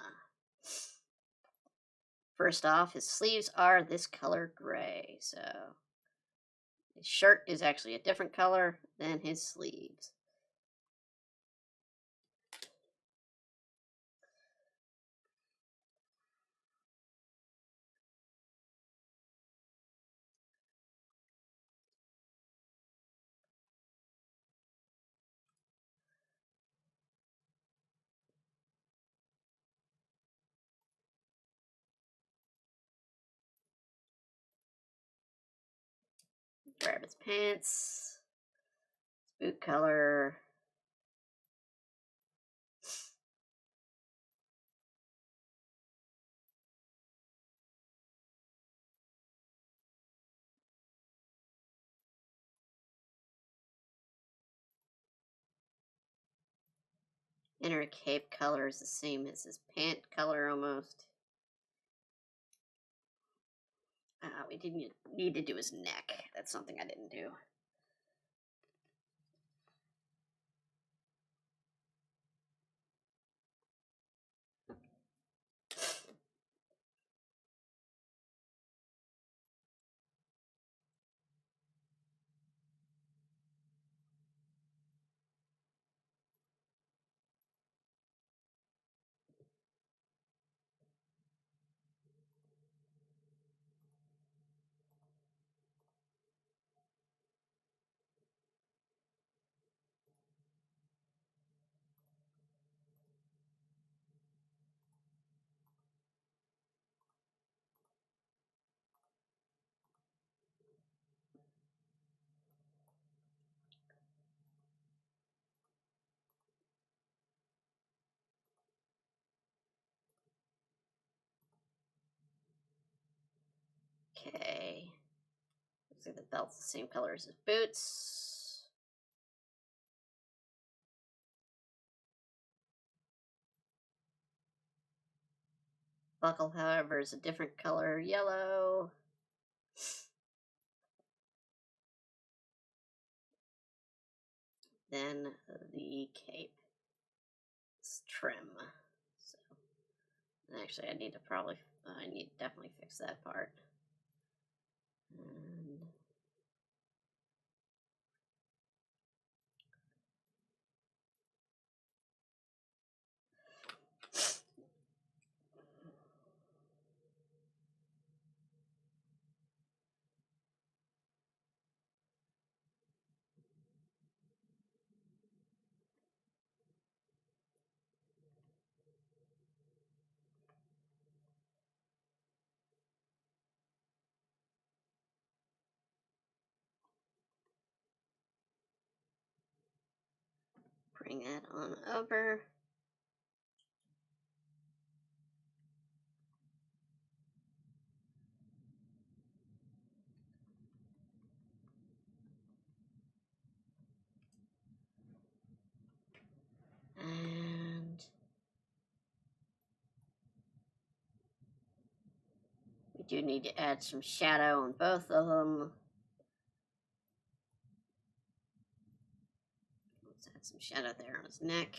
First off, his sleeves are this color gray, so his shirt is actually a different color than his sleeves. Grab his pants, his boot color. Inner cape color is the same as his pant color almost. We didn't need to do his neck. That's something I didn't do. Okay. Looks like the belt's the same color as his boots. Buckle, however, is a different color, yellow. Then the cape is trim. So, actually, I need to definitely fix that part. And bring that on over. And we do need to add some shadow on both of them. Let's add some shadow there on his neck.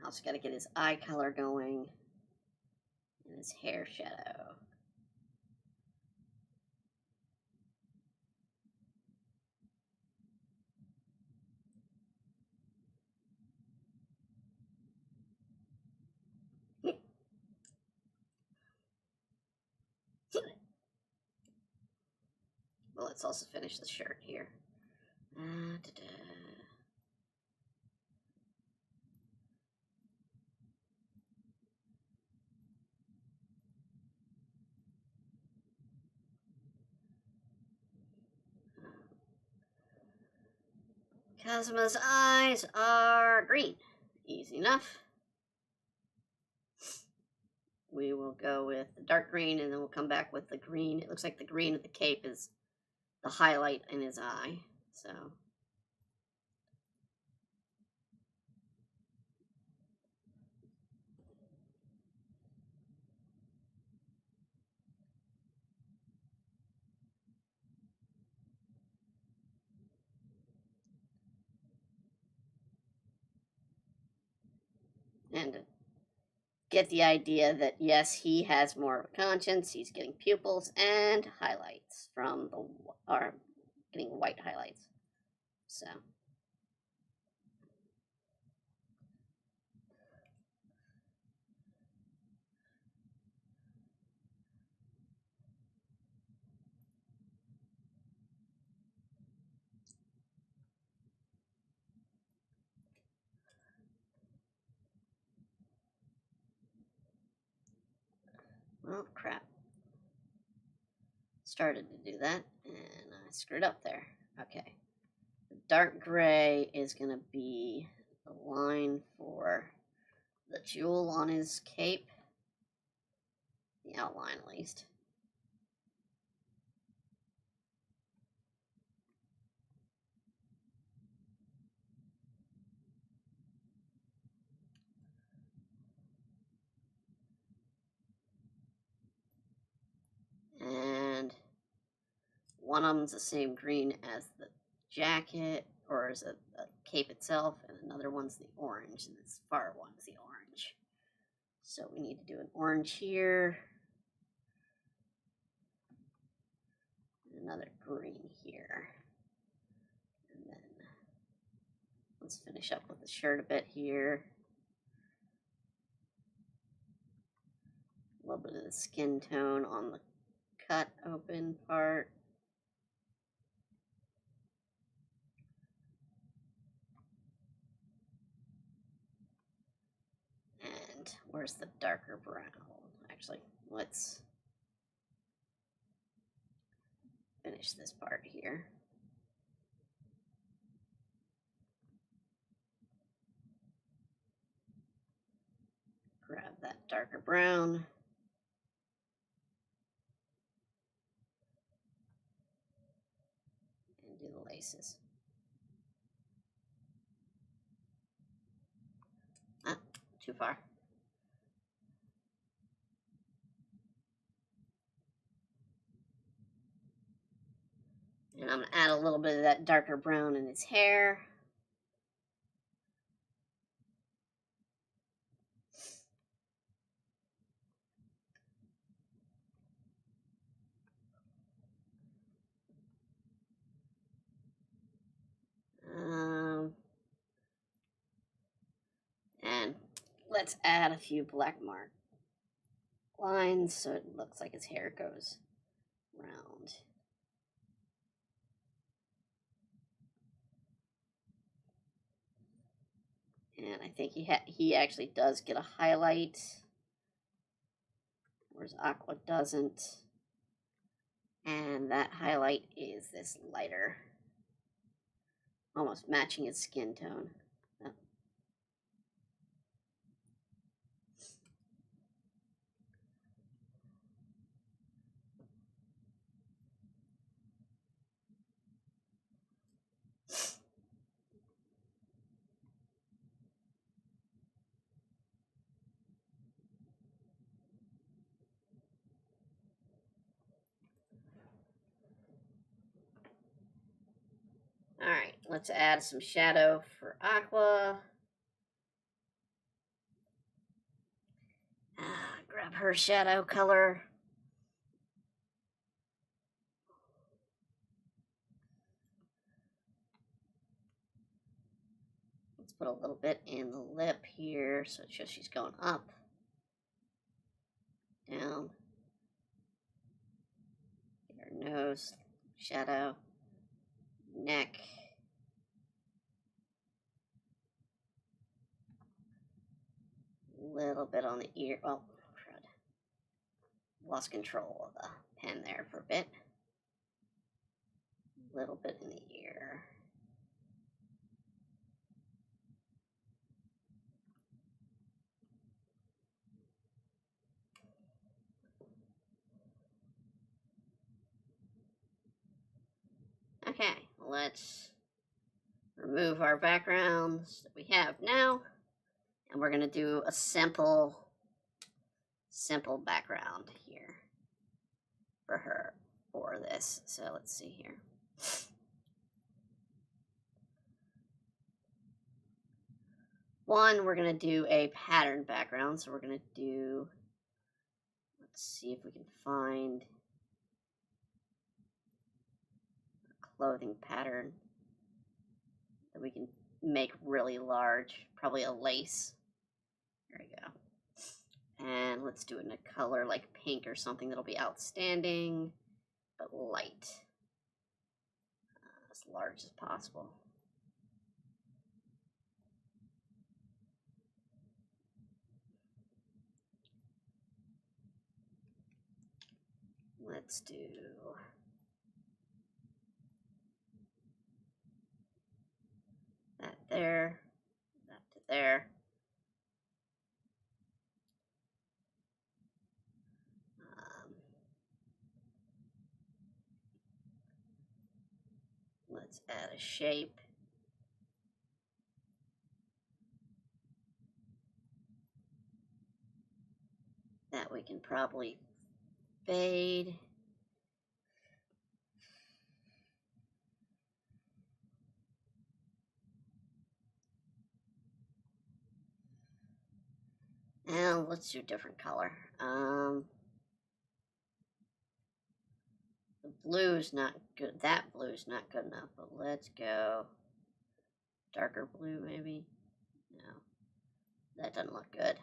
Also got to get his eye color going and his hair shadow. Well, let's also finish the shirt here. Kazuma's eyes are green. Easy enough. We will go with the dark green, and then we'll come back with the green. It looks like the green of the cape is the highlight in his eye. So and get the idea that yes, he has more of a conscience. He's getting pupils and highlights from the, or getting white highlights. So oh crap. Started to do that and I screwed up there. Okay. The dark gray is going to be the line for the jewel on his cape. The outline, at least. And one of them's the same green as the jacket, or as a cape itself, and another one's the orange, and this far one's the orange. So we need to do an orange here, and another green here. And then let's finish up with the shirt a bit here. A little bit of the skin tone on the cut open part. And where's the darker brown? Actually, let's finish this part here. Grab that darker brown. And do the laces. Ah, too far. And I'm going to add a little bit of that darker brown in his hair. let's add a few black mark lines so it looks like his hair goes round. And I think he actually does get a highlight, whereas Aqua doesn't. And that highlight is this lighter, almost matching his skin tone. Oh. Alright, let's add some shadow for Aqua. Grab her shadow color. Let's put a little bit in the lip here so it's just she's going up, down. Get her nose, shadow, neck. Little bit on the ear. Oh, crud. Lost control of the pen there for a bit. Little bit in the ear. Okay, let's remove our backgrounds that we have now. And we're going to do a simple background here for her for this. So let's see here. One, we're going to do a pattern background. So we're going to do, let's see if we can find a clothing pattern that we can make really large, probably a lace. There we go. And let's do it in a color like pink or something that'll be outstanding, but light. As large as possible. Let's do that there, that to there. Let's add a shape. That we can probably fade. And let's do a different color. The blue's not good. That blue's not good enough, but let's go darker blue maybe. No, that doesn't look good.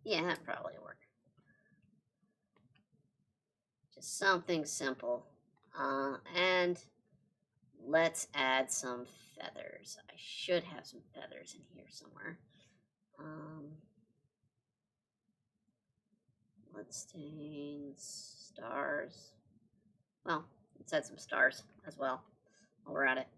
Yeah, that probably work. Just something simple. And let's add some feathers. I should have some feathers in here somewhere. Let's change stars. Well, let's add some stars as well while we're at it.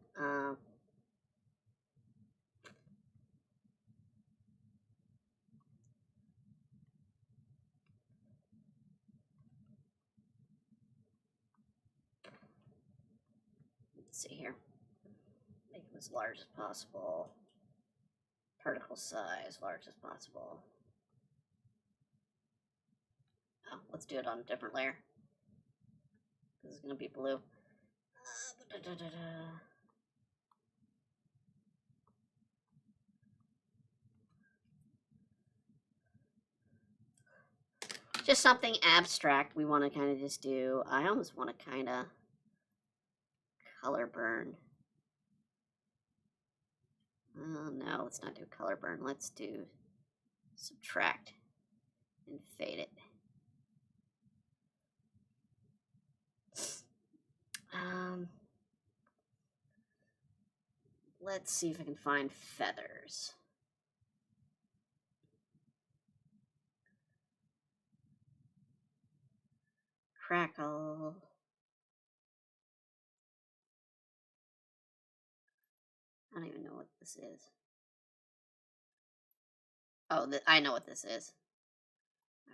Let's see here. Make them as large as possible. Particle size, large as possible. Oh, let's do it on a different layer. This is going to be blue. Just something abstract we want to kind of just do. I almost want to kind of color burn No, let's not do color burn. Let's do subtract and fade it. Let's see if I can find feathers. Crackle. I don't even know what this is. Oh, I know what this is.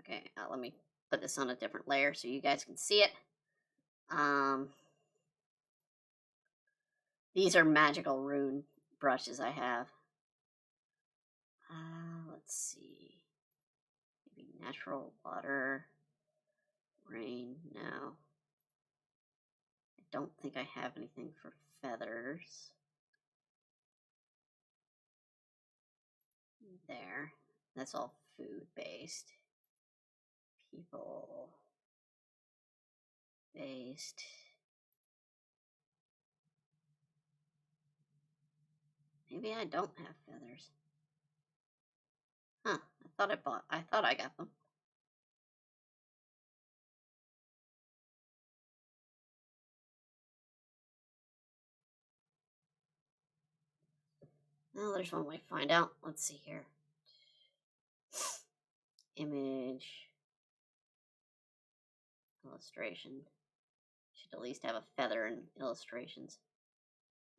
Okay, let me put this on a different layer so you guys can see it. These are magical rune brushes I have. Let's see. Maybe natural water, rain. No. I don't think I have anything for feathers. There. That's all food based. People based. Maybe I don't have feathers. Huh. I thought I got them. Well, there's one way to find out. Let's see here. Image. Illustration. Should at least have a feather in illustrations.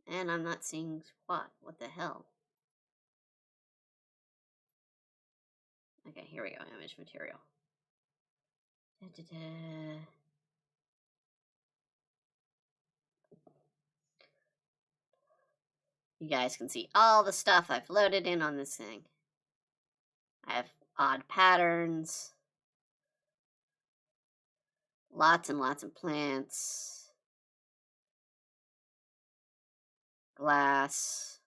And I'm not seeing squat. What the hell? Okay, here we go. Image material. Da-da-da. You guys can see all the stuff I've loaded in on this thing. I have odd patterns. Lots and lots of plants. Glass.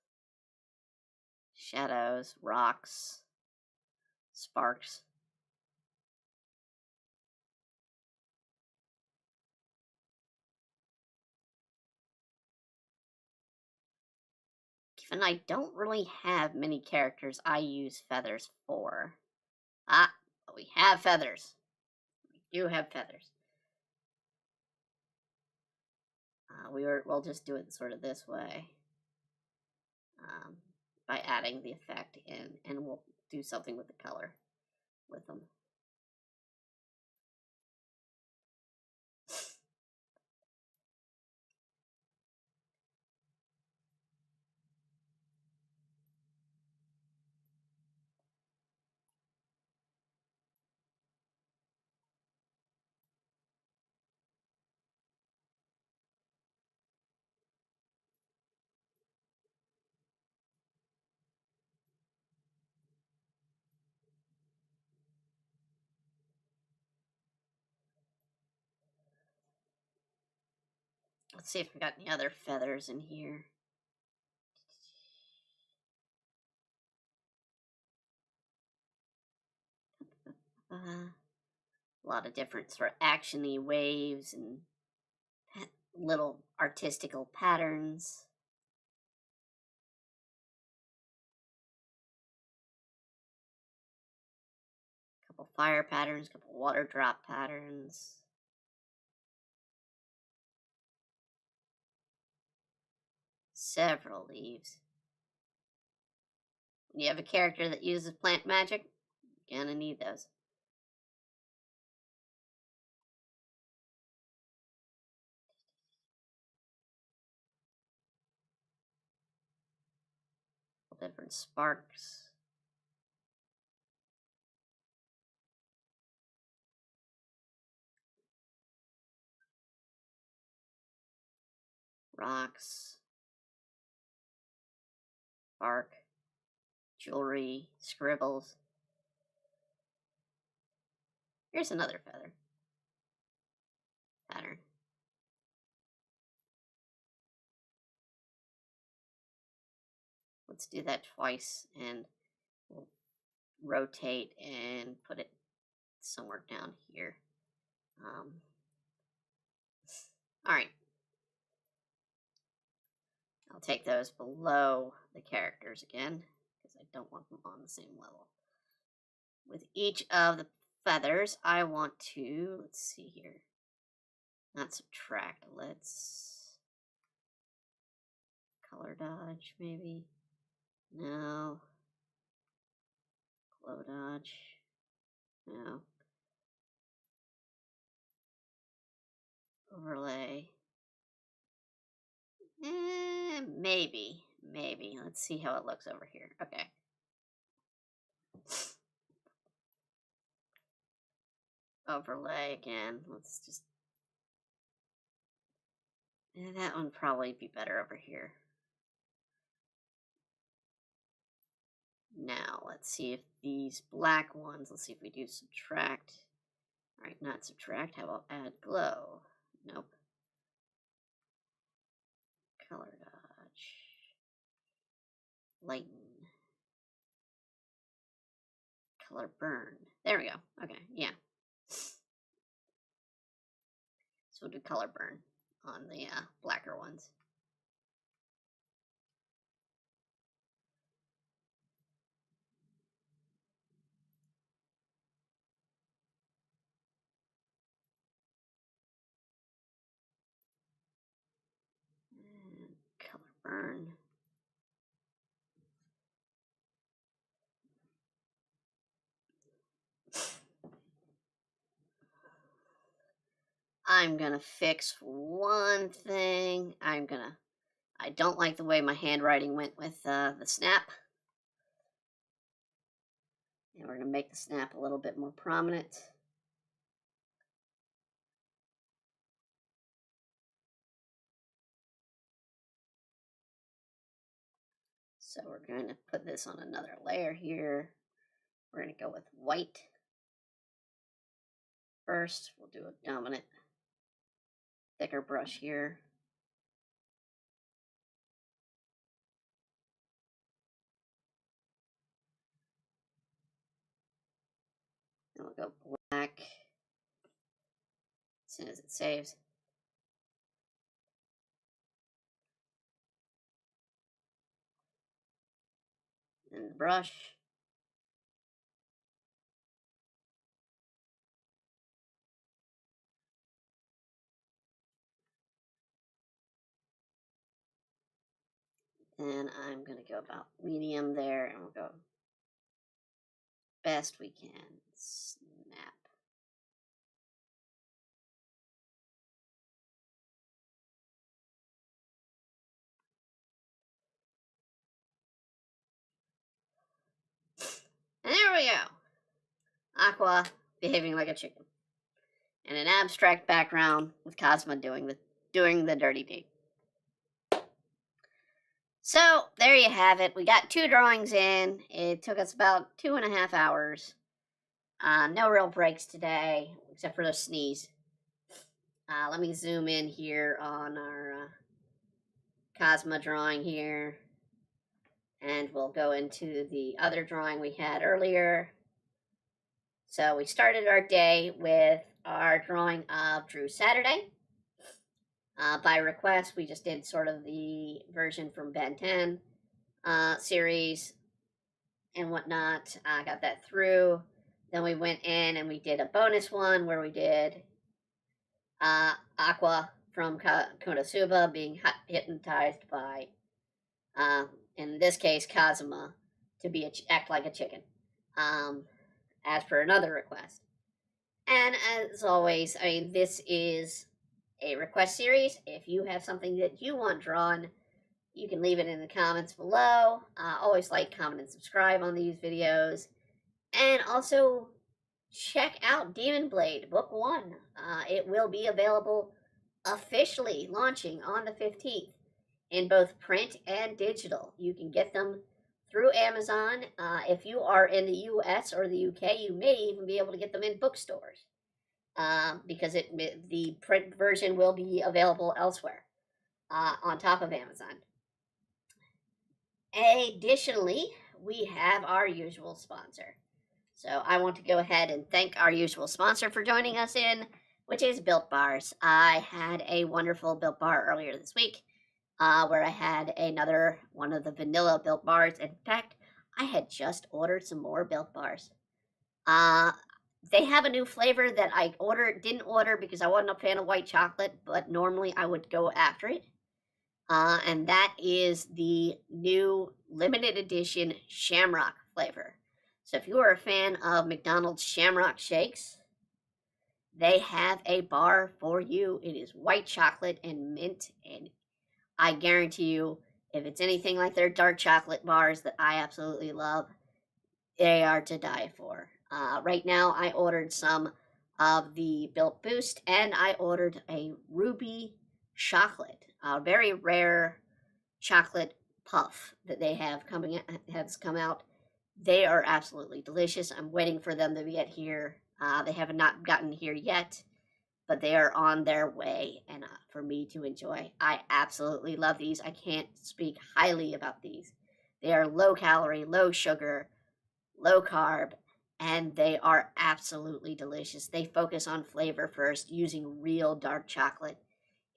Shadows. Rocks. Sparks. And I don't really have many characters I use feathers for. Ah, but we have feathers. We do have feathers. We'll just do it sort of this way. By adding the effect in, and we'll do something with the color with them. Let's see if we got any other feathers in here. A lot of different sort of actiony waves and little artistical patterns. A couple fire patterns, a couple water drop patterns. Several leaves. When you have a character that uses plant magic, you're gonna need those. Different sparks. Rocks. Bark. Jewelry. Scribbles. Here's another feather pattern. Let's do that twice, and we'll rotate and put it somewhere down here. All right. I'll take those below the characters again, because I don't want them on the same level. With each of the feathers, I want to, let's see here, not subtract, let's color dodge maybe. No. Glow dodge. No. Overlay. Maybe. Let's see how it looks over here. Okay. Overlay again. Let's just... that one probably be better over here. Now, let's see if these black ones, let's see if we do subtract. Alright, not subtract. How about add glow? Nope. Color dodge. Lighten. Color burn. There we go. Okay, yeah. So we'll do color burn on the blacker ones. And color burn. I'm gonna fix one thing. I don't like the way my handwriting went with the snap. And we're gonna make the snap a little bit more prominent. So we're going to put this on another layer here. We're going to go with white. First, we'll do a dominant, thicker brush here. Then we'll go black as soon as it saves. And the brush. Then I'm going to go about medium there, and we'll go best we can. Snap. And there we go. Aqua behaving like a chicken. And an abstract background with Cosma doing the dirty deed. So there you have it. We got 2 drawings in. It took us about 2.5 hours. No real breaks today, except for the sneeze. Let me zoom in here on our Cosma drawing here. And we'll go into the other drawing we had earlier. So we started our day with our drawing of Drew Saturday. By request, we just did sort of the version from Ben 10 series and whatnot. I got that through. Then we went in and we did a bonus one where we did Aqua from Konosuba being hypnotized by, in this case, Kazuma to act like a chicken, as per another request. And as always, I mean, this is a request series. If you have something that you want drawn, you can leave it in the comments below. Always like, comment, and subscribe on these videos. And also, check out Demon Blade Book 1. It will be available officially launching on the 15th in both print and digital. You can get them through Amazon. If you are in the US or the UK, you may even be able to get them in bookstores. Because the print version will be available elsewhere on top of Amazon. Additionally, we have our usual sponsor. So I want to go ahead and thank our usual sponsor for joining us in, which is Built Bars. I had a wonderful Built Bar earlier this week. where I had another one of the vanilla Built Bars. In fact, I had just ordered some more Built Bars. Uh, they have a new flavor that I didn't order because I wasn't a fan of white chocolate, but normally I would go after it. And that is the new limited edition Shamrock flavor. So if you are a fan of McDonald's Shamrock Shakes, they have a bar for you. It is white chocolate and mint, and I guarantee you, if it's anything like their dark chocolate bars that I absolutely love, they are to die for. Right now, I ordered some of the Built Boost, and I ordered a ruby chocolate, a very rare chocolate puff that they have has come out. They are absolutely delicious. I'm waiting for them to get here. They have not gotten here yet, but they are on their way, and for me to enjoy. I absolutely love these. I can't speak highly about these. They are low calorie, low sugar, low carb, and they are absolutely delicious. They focus on flavor first using real dark chocolate.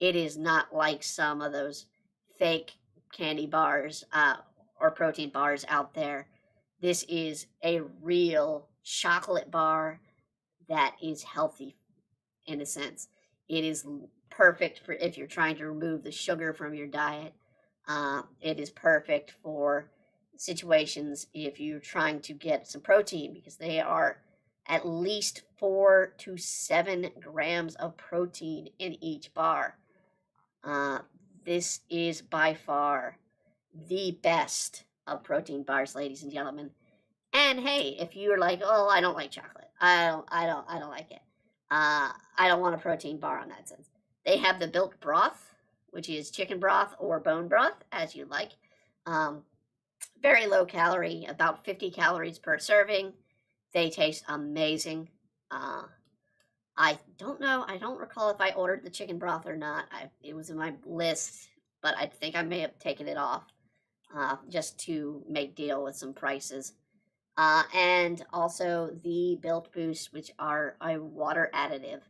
It is not like some of those fake candy bars or protein bars out there. This is a real chocolate bar that is healthy in a sense. It is perfect for if you're trying to remove the sugar from your diet. It is perfect for situations if you're trying to get some protein because they are at least 4 to 7 grams of protein in each bar. This is by far the best of protein bars, ladies and gentlemen. And hey, if you're like, oh, I don't like chocolate, I don't like it. I don't want a protein bar on that sense. They have the Built Broth, which is chicken broth or bone broth, as you like. Very low calorie, about 50 calories per serving. They taste amazing. I don't know. I don't recall if I ordered the chicken broth or not. It was in my list, but I think I may have taken it off just to make deal with some prices. And also the Built Boost, which are a water additive,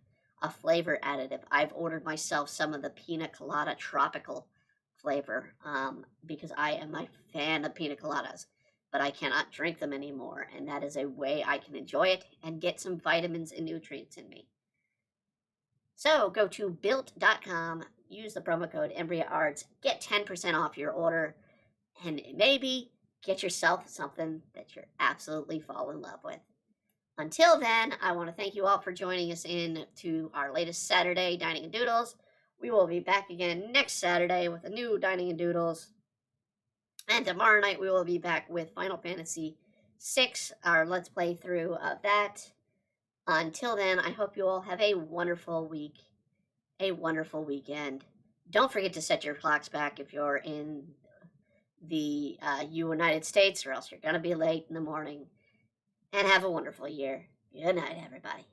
a flavor additive. I've ordered myself some of the Pina Colada Tropical flavor because I am a fan of pina coladas, but I cannot drink them anymore, and that is a way I can enjoy it and get some vitamins and nutrients in me. So go to built.com, use the promo code EmbryoArts, get 10% off your order, and maybe get yourself something that you're absolutely fall in love with. Until then, I want to thank you all for joining us in to our latest Saturday Dining and Doodles. We will be back again next Saturday with a new Dining and Doodles. And tomorrow night we will be back with Final Fantasy VI, our Let's Play through of that. Until then, I hope you all have a wonderful week, a wonderful weekend. Don't forget to set your clocks back if you're in the United States, or else you're going to be late in the morning. And have a wonderful year. Good night, everybody.